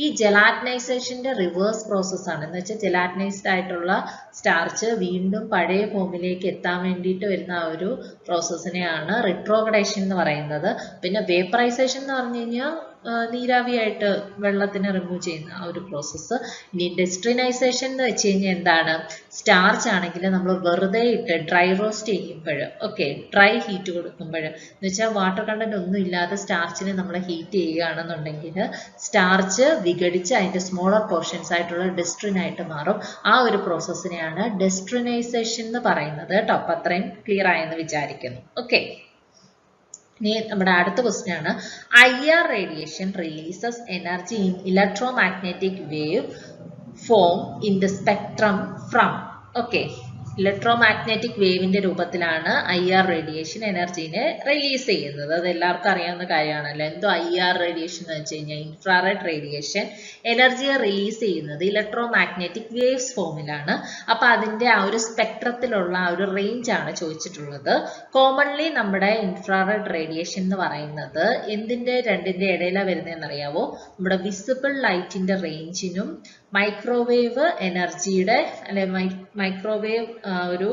ഈ ജെലാറ്റിനൈസേഷന്റെ റിവേഴ്സ് പ്രോസസ് ആണ്. എന്ന് വെച്ചാൽ ജെലാറ്റിനൈസ്ഡ് ആയിട്ടുള്ള സ്റ്റാർച്ച് വീണ്ടും പഴയ ഫോമിലേക്ക് എത്താൻ വേണ്ടിയിട്ട് വരുന്ന ആ ഒരു പ്രോസസ്സിനെയാണ് റിട്രോഗ്രേഷൻ എന്ന് പറയുന്നത്. പിന്നെ വേപ്പറൈസേഷൻ എന്ന് പറഞ്ഞു കഴിഞ്ഞാൽ നീരാവിയായിട്ട് വെള്ളത്തിനെ റിമൂവ് ചെയ്യുന്ന ആ ഒരു പ്രോസസ്സ്. ഇനി ഡെസ്ട്രിനൈസേഷൻ എന്ന് വെച്ച് കഴിഞ്ഞാൽ എന്താണ്? സ്റ്റാർച്ച് ആണെങ്കിൽ നമ്മൾ വെറുതെ ഇട്ട് ഡ്രൈ റോസ്റ്റ് ചെയ്യുമ്പോൾ, ഓക്കെ, ഡ്രൈ ഹീറ്റ് കൊടുക്കുമ്പോൾ എന്ന് വെച്ചാൽ വാട്ടർ കണ്ടന്റ് ഒന്നും ഇല്ലാതെ സ്റ്റാർച്ചിനെ നമ്മൾ ഹീറ്റ് ചെയ്യുകയാണെന്നുണ്ടെങ്കിൽ സ്റ്റാർച്ച് വിഘടിച്ച് അതിൻ്റെ സ്മോളർ പോർഷൻസ് ആയിട്ടുള്ള ഡെസ്ട്രിൻ ആയിട്ട് മാറും. ആ ഒരു പ്രോസസ്സിനെയാണ് ഡെസ്ട്രിനൈസേഷൻ എന്ന് പറയുന്നത് കേട്ടോ. അപ്പം അത്രയും ക്ലിയർ ആയെന്ന് വിചാരിക്കുന്നു. ഓക്കെ, ഇനി നമ്മുടെ അടുത്ത ക്വസ്റ്റ്യൻ ആണ്, IR radiation releases energy in electromagnetic wave form in the spectrum from. Okay, electromagnetic വേവിന്റെ രൂപത്തിലാണ് IR റേഡിയേഷൻ എനർജീനെ റിലീസ് ചെയ്യുന്നത്. അത് എല്ലാവർക്കും അറിയാവുന്ന കാര്യമാണല്ലോ. എന്തോ IR റേഡിയേഷൻ എന്ന് വെച്ച് കഴിഞ്ഞാൽ ഇൻഫ്രാറെഡ് റേഡിയേഷൻ എനർജിയെ റിലീസ് ചെയ്യുന്നത് ഇലക്ട്രോമാഗ്നറ്റിക് വേവ്സ് ഫോമിലാണ്. അപ്പൊ അതിന്റെ ആ ഒരു സ്പെക്ട്രത്തിലുള്ള ആ ഒരു റേഞ്ച് ആണ് ചോദിച്ചിട്ടുള്ളത്. കോമൺലി നമ്മുടെ ഇൻഫ്രാറെഡ് റേഡിയേഷൻ എന്ന് പറയുന്നത് എന്തിന്റെ രണ്ടിന്റെ ഇടയിലാണ് വരുന്നതെന്ന് അറിയാവോ? നമ്മുടെ വിസിബിൾ ലൈറ്റിന്റെ റേഞ്ചിനും മൈക്രോവേവ് എനർജിയുടെ അല്ലെ മൈക്രോവേവ് ഒരു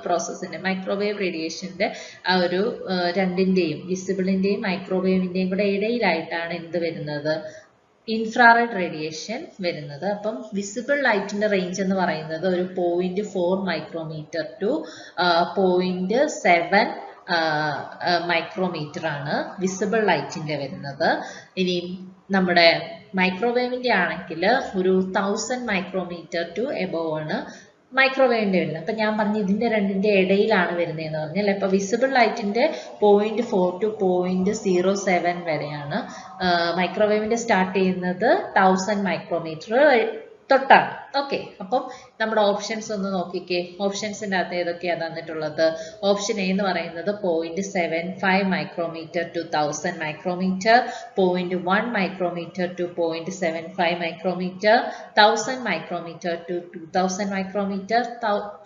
പ്രോസസ്സിന്റെ മൈക്രോവേവ് റേഡിയേഷന്റെ ആ ഒരു രണ്ടിന്റെയും വിസിബിളിന്റെയും മൈക്രോവേവിന്റെയും കൂടെ ഇടയിലായിട്ടാണ് എന്ത് വരുന്നത്? ഇൻഫ്രാറെഡ് റേഡിയേഷൻ വരുന്നത്. അപ്പം വിസിബിൾ ലൈറ്റിന്റെ റേഞ്ച് എന്ന് പറയുന്നത് ഒരു 0.4 മൈക്രോമീറ്റർ ടു 0.7 മൈക്രോമീറ്റർ ആണ് വിസിബിൾ ലൈറ്റിന്റെ വരുന്നത്. ഇനി നമ്മുടെ മൈക്രോവേവിന്റെ ആണെങ്കിൽ ഒരു 1000 മൈക്രോമീറ്റർ ടു എബോവ് ആണ് മൈക്രോവേവിന്റെ വരുന്നത്. അപ്പൊ ഞാൻ പറഞ്ഞു ഇതിന്റെ രണ്ടിന്റെ ഇടയിലാണ് വരുന്നതെന്ന് പറഞ്ഞാൽ അപ്പൊ വിസിബിൾ ലൈറ്റിന്റെ 0.4 ടു 0.07 വരെയാണ്. മൈക്രോവേവിന്റെ സ്റ്റാർട്ട് ചെയ്യുന്നത് 1000 മൈക്രോമീറ്റർ തൊട്ടാണ്. ഓക്കെ, അപ്പം നമ്മുടെ ഓപ്ഷൻസ് ഒന്ന് നോക്കിക്കേ. ഓപ്ഷൻസിന്റെ അകത്ത് ഏതൊക്കെയാണ് തന്നിട്ടുള്ളത്? ഓപ്ഷൻ എ എന്ന് പറയുന്നത് 0.75 micrometre to 1000 micrometre, 0.1 micrometre to 0.75 micrometre, 1000 micrometre to 2000 micrometre,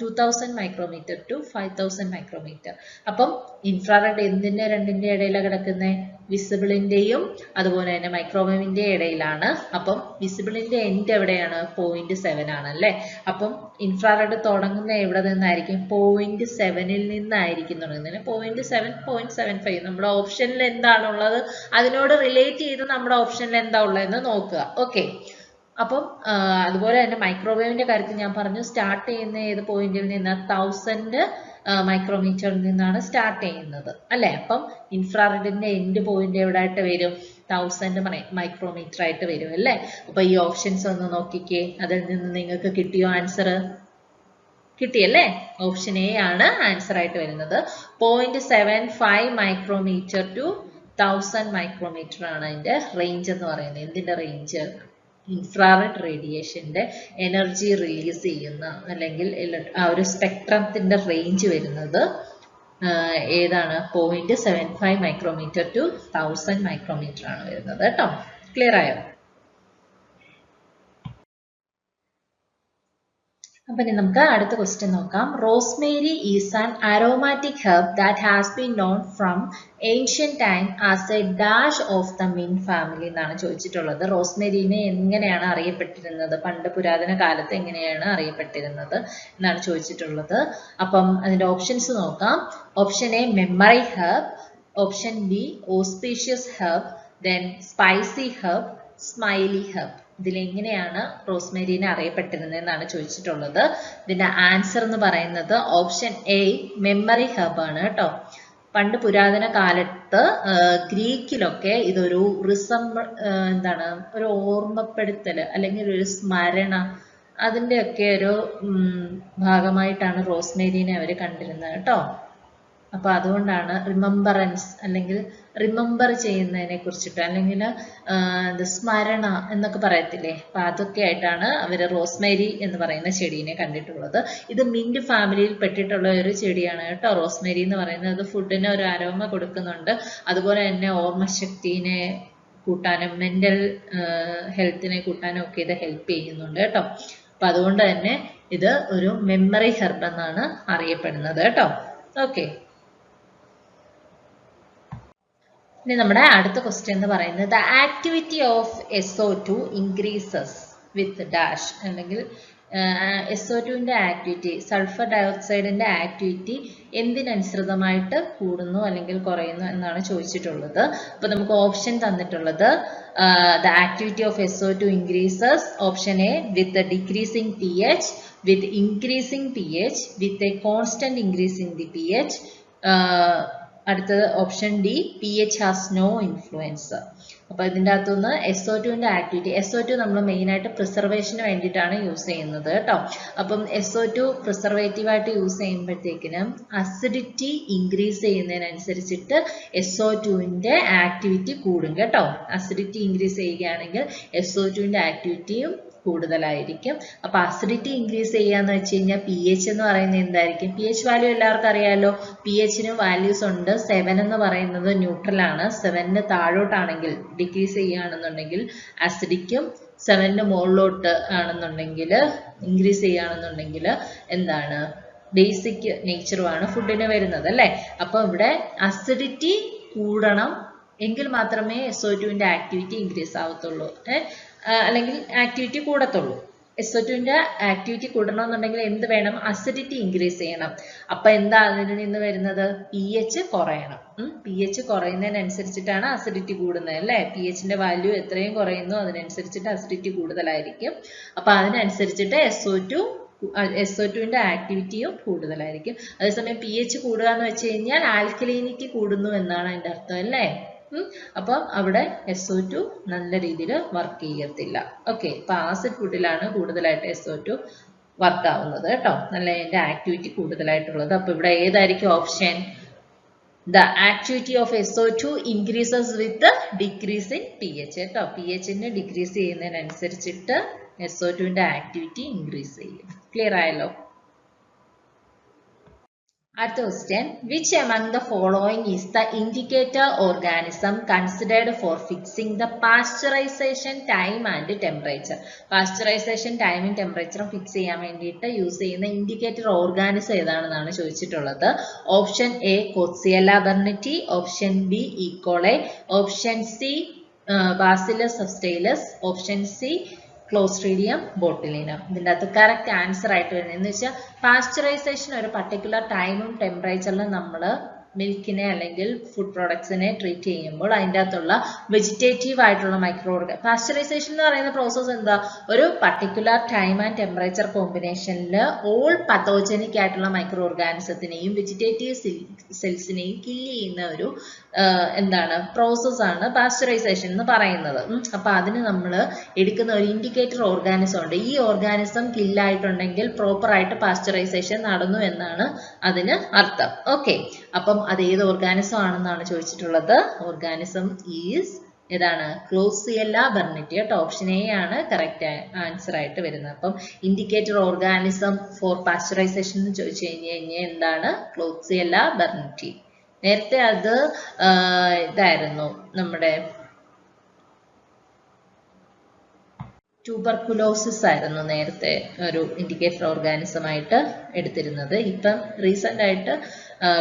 2000 micrometre to 5000 micrometre. അപ്പം ഇൻഫ്രാറെഡ് എന്തിന്റെ രണ്ടിന്റെ ഇടയിലാണ് കിടക്കുന്നത്? വിസിബിളിന്റെയും അതുപോലെ തന്നെ മൈക്രോവേവിന്റെ ഇടയിലാണ്. അപ്പം വിസിബിളിന്റെ എൻഡ് എവിടെയാണ്? 0.7 ആണല്ലേ. അപ്പം ഇൻഫ്രാറെഡ് തുടങ്ങുന്ന എവിടെ നിന്നായിരിക്കും? 0.7 നിന്നായിരിക്കും തുടങ്ങുന്നത്. 0.7, 0.75 നമ്മുടെ ഓപ്ഷനിൽ എന്താണുള്ളത് അതിനോട് റിലേറ്റ് ചെയ്ത് നമ്മുടെ ഓപ്ഷനിൽ എന്താ ഉള്ളതെന്ന് നോക്കുക. ഓക്കെ, അപ്പം അതുപോലെ തന്നെ മൈക്രോവേവിന്റെ കാര്യത്തിൽ ഞാൻ പറഞ്ഞു സ്റ്റാർട്ട് ചെയ്യുന്ന ഏത് പോയിന്റിൽ നിന്ന്? 1000 മൈക്രോമീറ്ററിൽ നിന്നാണ് സ്റ്റാർട്ട് ചെയ്യുന്നത് അല്ലെ. അപ്പം ഇൻഫ്രാറെഡിന്റെ എൻഡ് പോയിന്റ് എവിടെ ആയിട്ട് വരും? 1000 മൈക്രോമീറ്റർ ആയിട്ട് വരും അല്ലേ. അപ്പൊ ഈ ഓപ്ഷൻസ് ഒന്ന് നോക്കിക്കേ. അതിൽ നിന്ന് നിങ്ങൾക്ക് കിട്ടിയോ ആൻസർ? കിട്ടിയല്ലേ? ഓപ്ഷൻ എ ആണ് ആൻസർ ആയിട്ട് വരുന്നത്. 0.75 മൈക്രോമീറ്റർ ടു 1000 മൈക്രോമീറ്റർ ആണ് അതിന്റെ റേഞ്ച് എന്ന് പറയുന്നത്. എന്തിന്റെ റേഞ്ച്? ഇൻഫ്രാറെഡ് റേഡിയേഷന്റെ എനർജി റിലീസ് ചെയ്യുന്ന അല്ലെങ്കിൽ ആ ഒരു സ്പെക്ട്രത്തിന്റെ റേഞ്ച് വരുന്നത് ഏതാണ്? 0.75 മൈക്രോമീറ്റർ ടു 1000 മൈക്രോമീറ്റർ ആണ് വരുന്നത് കേട്ടോ. ക്ലിയർ ആയോ? അപ്പൊ ഇനി നമുക്ക് അടുത്ത ക്വസ്റ്റ്യൻ നോക്കാം. Rosemary is an aromatic herb that has been non from ancient time as A dash of the mint family എന്നാണ് ചോദിച്ചിട്ടുള്ളത്. റോസ്മേരിനെ എങ്ങനെയാണ് അറിയപ്പെട്ടിരുന്നത്? പണ്ട് പുരാതന കാലത്ത് എങ്ങനെയാണ് അറിയപ്പെട്ടിരുന്നത് എന്നാണ് ചോദിച്ചിട്ടുള്ളത്. അപ്പം അതിന്റെ ഓപ്ഷൻസ് നോക്കാം. Option A memory herb, option B auspicious herb, then spicy herb, smiley herb. ഇതിലെങ്ങനെയാണ് റോസ്മേരിനെ അറിയപ്പെട്ടിരുന്നത് എന്നാണ് ചോദിച്ചിട്ടുള്ളത്. ഇതിന്റെ ആൻസർ എന്ന് പറയുന്നത് ഓപ്ഷൻ എ മെമ്മറി ഹെർബ് ആണ് കേട്ടോ. പണ്ട് പുരാതന കാലത്ത് ഗ്രീക്കിലൊക്കെ ഇതൊരു എന്താണ് ഒരു ഓർമ്മപ്പെടുത്തല് അല്ലെങ്കിൽ ഒരു സ്മരണ അതിൻ്റെയൊക്കെ ഒരു ഭാഗമായിട്ടാണ് റോസ്മേരിനെ അവർ കണ്ടിരുന്നത് കേട്ടോ. അപ്പൊ അതുകൊണ്ടാണ് റിമംബറൻസ് അല്ലെങ്കിൽ റിമംബർ ചെയ്യുന്നതിനെ കുറിച്ചിട്ട് അല്ലെങ്കിൽ സ്മരണ എന്നൊക്കെ പറയത്തില്ലേ, അപ്പൊ അതൊക്കെ ആയിട്ടാണ് അവര് റോസ്മേരി എന്ന് പറയുന്ന ചെടീനെ കണ്ടിട്ടുള്ളത്. ഇത് മിന്റ് ഫാമിലിയിൽ പെട്ടിട്ടുള്ള ഒരു ചെടിയാണ് കേട്ടോ. റോസ്മേരി എന്ന് പറയുന്നത് ഫുഡിന് ഒരു അരോമ കൊടുക്കുന്നുണ്ട്, അതുപോലെ തന്നെ ഓർമ്മശക്തിനെ കൂട്ടാനും മെന്റൽ ഹെൽത്തിനെ കൂട്ടാനും ഒക്കെ ഇത് ഹെൽപ്പ് ചെയ്യുന്നുണ്ട് കേട്ടോ. അപ്പൊ അതുകൊണ്ട് തന്നെ ഇത് ഒരു മെമ്മറി ഹെർബ് എന്നാണ് അറിയപ്പെടുന്നത് കേട്ടോ. ഓക്കെ, ഇനി നമ്മുടെ അടുത്ത ക്വസ്റ്റ്യൻ എന്ന് പറയുന്നത് the activity of SO2 increases with dash അല്ലെങ്കിൽ SO2ന്റെ ആക്ടിവിറ്റി, സൾഫർ ഡയോക്സൈഡിന്റെ ആക്ടിവിറ്റി എന്തിനനുസൃതമായിട്ട് കൂടുന്നു അല്ലെങ്കിൽ കുറയുന്നു എന്നാണ് ചോദിച്ചിട്ടുള്ളത്. അപ്പോൾ നമുക്ക് ഓപ്ഷൻ തന്നിട്ടുള്ളത് the activity of SO2 increases, option A, with the decreasing pH, with increasing pH, with a constant increase in the pH. അടുത്തത് option D, pH has no influence. അപ്പോൾ ഇതിൻ്റെ അകത്തുനിന്ന് SO2ന്റെ ആക്ടിവിറ്റി, SO2 നമ്മൾ മെയിനായിട്ട് പ്രിസർവേഷന് വേണ്ടിയിട്ടാണ് യൂസ് ചെയ്യുന്നത് കേട്ടോ. അപ്പം SO2 പ്രിസർവേറ്റീവായിട്ട് യൂസ് ചെയ്യുമ്പോഴത്തേക്കിനും അസിഡിറ്റി ഇൻക്രീസ് ചെയ്യുന്നതിനനുസരിച്ചിട്ട് SO2ന്റെ ആക്ടിവിറ്റി കൂടും കേട്ടോ. അസിഡിറ്റി ഇൻക്രീസ് ചെയ്യുകയാണെങ്കിൽ SO2ന്റെ ആക്ടിവിറ്റിയും കൂടുതലായിരിക്കും. അപ്പൊ അസിഡിറ്റി ഇൻക്രീസ് ചെയ്യാന്ന് വെച്ച് കഴിഞ്ഞാൽ pH എന്ന് പറയുന്നത് എന്തായിരിക്കും? pH വാല്യൂ എല്ലാവർക്കും അറിയാലോ. pHന് വാല്യൂസ് ഉണ്ട്. 7 എന്ന് പറയുന്നത് ന്യൂട്രൽ ആണ്. 7ന് താഴോട്ടാണെങ്കിൽ ഡിക്രീസ് ചെയ്യുകയാണെന്നുണ്ടെങ്കിൽ അസിഡിക്കും 7ന് മുകളിലോട്ട് ആണെന്നുണ്ടെങ്കിൽ ഇൻക്രീസ് ചെയ്യുകയാണെന്നുണ്ടെങ്കിൽ എന്താണ്, ബേസിക് നേച്ചറുമാണ് ഫുഡിന് വരുന്നത് അല്ലേ. അപ്പൊ ഇവിടെ അസിഡിറ്റി കൂടണം എങ്കിൽ മാത്രമേ SO2ന്റെ ആക്ടിവിറ്റി ഇൻക്രീസ് ആവത്തുള്ളൂ, അല്ലെങ്കിൽ ആക്ടിവിറ്റി കൂടത്തുള്ളൂ. SO2ന്റെ ആക്ടിവിറ്റി കൂടണമെന്നുണ്ടെങ്കിൽ എന്ത് വേണം? അസിഡിറ്റി ഇൻക്രീസ് ചെയ്യണം. അപ്പൊ എന്താ അതിൽ നിന്ന് വരുന്നത്? pH കുറയണം. pH കുറയുന്നതിനനുസരിച്ചിട്ടാണ് അസിഡിറ്റി കൂടുന്നത് അല്ലേ. pHന്റെ വാല്യൂ എത്രയും കുറയുന്നു അതിനനുസരിച്ചിട്ട് അസിഡിറ്റി കൂടുതലായിരിക്കും. അപ്പൊ അതിനനുസരിച്ചിട്ട് SO2ന്റെ ആക്ടിവിറ്റിയും കൂടുതലായിരിക്കും. അതേസമയം pH കൂടുക എന്ന് വെച്ച് കഴിഞ്ഞാൽ ആൽക്കലൈനിറ്റി കൂടുന്നു എന്നാണ് അതിന്റെ അർത്ഥം അല്ലേ. അപ്പോൾ അവിടെ SO2 നല്ല രീതിയിൽ വർക്ക് ചെയ്യത്തില്ല. ഓക്കെ, അപ്പൊ ആസിഡ് ഫുഡിലാണ് കൂടുതലായിട്ട് SO2 വർക്ക് ആവുന്നത് കേട്ടോ, നല്ല അതിന്റെ ആക്ടിവിറ്റി കൂടുതലായിട്ടുള്ളത്. അപ്പൊ ഇവിടെ ഏതായിരിക്കും option? The activity of SO2 increases with the decrease in pH കേട്ടോ. pHന് ഡിക്രീസ് ചെയ്യുന്നതിനനുസരിച്ചിട്ട് SO2ന്റെ ആക്ടിവിറ്റി ഇൻക്രീസ് ചെയ്യും. ക്ലിയർ ആയല്ലോ? അടുത്ത question, which among the following is the indicator organism considered for fixing the pasteurization time and temperature? Pasteurization time and temperature fix ചെയ്യാൻ വേണ്ടിയിട്ട് യൂസ് ചെയ്യുന്ന ഇൻഡിക്കേറ്റർ ഓർഗാനിസം ഏതാണെന്നാണ് ചോദിച്ചിട്ടുള്ളത്. Option A Coxiella burnetii, option B E coli, option C Bacillus subtilis, option C Clostridium botulinum. ഇതിൻ്റെ അകത്ത് കറക്റ്റ് ആൻസർ ആയിട്ട് വരുന്നത് എന്ന് വെച്ചാൽ പാസ്ചറൈസേഷൻ ഒരു പർട്ടിക്കുലർ ടൈമും ടെമ്പറേച്ചറിലും നമ്മൾ മിൽക്കിനെ അല്ലെങ്കിൽ ഫുഡ് പ്രോഡക്ട്സിനെ ട്രീറ്റ് ചെയ്യുമ്പോൾ അതിൻ്റെ അകത്തുള്ള വെജിറ്റേറ്റീവ് ആയിട്ടുള്ള മൈക്രോ പാസ്ചറൈസേഷൻ എന്ന് പറയുന്ന പ്രോസസ്സ് എന്താ? ഒരു പർട്ടിക്കുലർ ടൈം ആൻഡ് ടെമ്പറേച്ചർ കോമ്പിനേഷനിൽ ഓൾ പത്തോജനിക് ആയിട്ടുള്ള മൈക്രോ ഓർഗാനിസത്തിനെയും വെജിറ്റേറ്റീവ് സെൽസിനെയും കില്ല് ചെയ്യുന്ന ഒരു എന്താണ് പ്രോസസ്സാണ് പാസ്ചറൈസേഷൻ എന്ന് പറയുന്നത്. അപ്പൊ അതിന് നമ്മൾ എടുക്കുന്ന ഒരു ഇൻഡിക്കേറ്റർ ഓർഗാനിസം ഉണ്ട്. ഈ ഓർഗാനിസം കില്ലായിട്ടുണ്ടെങ്കിൽ പ്രോപ്പർ ആയിട്ട് പാസ്ചറൈസേഷൻ നടന്നു എന്നാണ് അതിന് അർത്ഥം. ഓക്കെ, അപ്പം അത് ഏത് ഓർഗാനിസം ആണെന്നാണ് ചോദിച്ചിട്ടുള്ളത്. ഓർഗാനിസം ഈസ് ഏതാണ്? ക്ലോസിയല്ല ബർണിറ്റി കേട്ടോ. ഓപ്ഷൻ എ ആണ് കറക്റ്റ് ആൻസർ ആയിട്ട് വരുന്നത്. അപ്പം ഇൻഡിക്കേറ്റർ ഓർഗാനിസം ഫോർ പാസ്ചറൈസേഷൻ എന്ന് ചോദിച്ചു കഴിഞ്ഞാൽ എന്താണ്? ക്ലോസിയല്ല ബർണിറ്റി. നേരത്തെ അത് ഇതായിരുന്നു, നമ്മുടെ ട്യൂബർകുലോസിസ് ആയിരുന്നു നേരത്തെ ഒരു ഇൻഡിക്കേറ്റർ ഓർഗാനിസം ആയിട്ട് എടുത്തിരുന്നത്. ഇപ്പം റീസെന്റ് ആയിട്ട്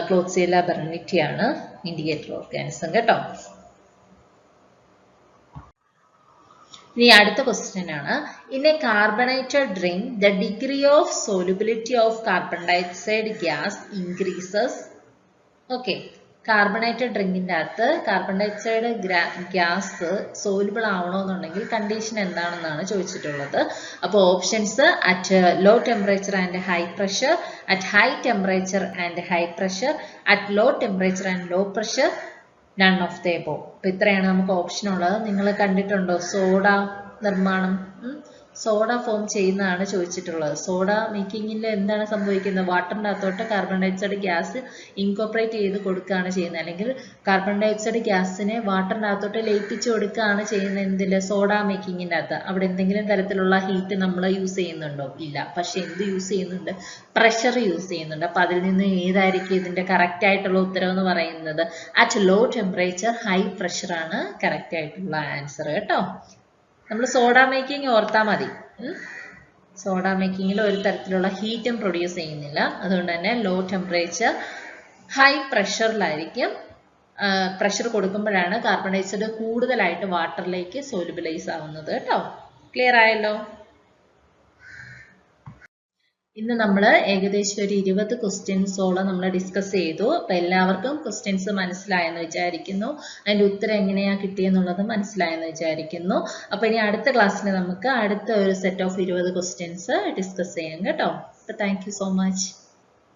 ക്ലോക്സിയല്ല ബർണിറ്റി ആണ് ഇൻഡിക്കേറ്റർ ഓർഗാനിസം കേട്ടോ. ഇനി അടുത്ത ക്വസ്റ്റ്യൻ ആണ്, in a carbonated drink the degree of solubility of carbon dioxide gas increases. Okay, carbonated ഡ്രിങ്കിൻ്റെ അകത്ത് കാർബൺ ഡയോക്സൈഡ് ഗ്യാസ് സോലുബിൾ ആവണമെന്നുണ്ടെങ്കിൽ കണ്ടീഷൻ എന്താണെന്നാണ് ചോദിച്ചിട്ടുള്ളത്. അപ്പോൾ options at low temperature and high pressure, at high temperature and high pressure, at low temperature and low pressure, none of the above. അപ്പൊ ഇത്രയാണ് നമുക്ക് ഓപ്ഷൻ ഉള്ളത്. നിങ്ങൾ കണ്ടിട്ടുണ്ടോ സോഡ നിർമ്മാണം? സോഡ ഫോം ചെയ്യുന്നതാണ് ചോദിച്ചിട്ടുള്ളത്. സോഡ മേക്കിങ്ങിൽ എന്താണ് സംഭവിക്കുന്നത്? വാട്ടറിൻ്റെ അകത്തോട്ട് കാർബൺ ഡയോക്സൈഡ് ഗ്യാസ് ഇൻകോപ്പറേറ്റ് ചെയ്ത് കൊടുക്കുകയാണ് ചെയ്യുന്നത്, അല്ലെങ്കിൽ കാർബൺ ഡയോക്സൈഡ് ഗ്യാസിനെ വാട്ടറിൻ്റെ അകത്തോട്ട് ലയിപ്പിച്ച് കൊടുക്കുകയാണ് ചെയ്യുന്നത്. എന്തിൽ? സോഡ മേക്കിങ്ങിൻ്റെ അകത്ത്. അവിടെ എന്തെങ്കിലും തരത്തിലുള്ള ഹീറ്റ് നമ്മൾ യൂസ് ചെയ്യുന്നുണ്ടോ? ഇല്ല. പക്ഷെ എന്ത് യൂസ് ചെയ്യുന്നുണ്ട്? പ്രഷർ യൂസ് ചെയ്യുന്നുണ്ട്. അപ്പൊ അതിൽ നിന്ന് ഏതായിരിക്കും ഇതിന്റെ കറക്റ്റ് ആയിട്ടുള്ള ഉത്തരം എന്ന് പറയുന്നത്? At low temperature high pressure ആണ് കറക്റ്റ് ആയിട്ടുള്ള ആൻസർ കേട്ടോ. നമ്മൾ സോഡ മേക്കിംഗ് ഓർത്താൽ മതി. സോഡ മേക്കിങ്ങിൽ ഒരു തരത്തിലുള്ള ഹീറ്റും പ്രൊഡ്യൂസ് ചെയ്യുന്നില്ല. അതുകൊണ്ട് തന്നെ ലോ ടെമ്പറേച്ചർ ഹൈ പ്രഷറിലായിരിക്കും. പ്രഷർ കൊടുക്കുമ്പോഴാണ് കാർബൺ ഡയോക്സൈഡ് കൂടുതലായിട്ട് വാട്ടറിലേക്ക് സോലുബിലൈസ് ആവുന്നത് കേട്ടോ. ക്ലിയർ ആയല്ലോ? ഇന്ന് നമ്മൾ ഏകദേശം ഒരു 20 ക്വസ്റ്റ്യൻസോളം നമ്മൾ ഡിസ്കസ് ചെയ്തു. അപ്പോൾ എല്ലാവർക്കും ക്വസ്റ്റ്യൻസ് മനസ്സിലായെന്ന് വിചാരിക്കുന്നു. അതിൻ്റെ ഉത്തരം എങ്ങനെയാണ് കിട്ടിയെന്നുള്ളത് മനസ്സിലായെന്ന് വിചാരിക്കുന്നു. അപ്പോൾ ഇനി അടുത്ത ക്ലാസ്സിൽ നമുക്ക് അടുത്ത ഒരു സെറ്റ് ഓഫ് 20 ക്വസ്റ്റ്യൻസ് ഡിസ്കസ് ചെയ്യാം കേട്ടോ. അപ്പോൾ താങ്ക് യു സോ മച്ച്.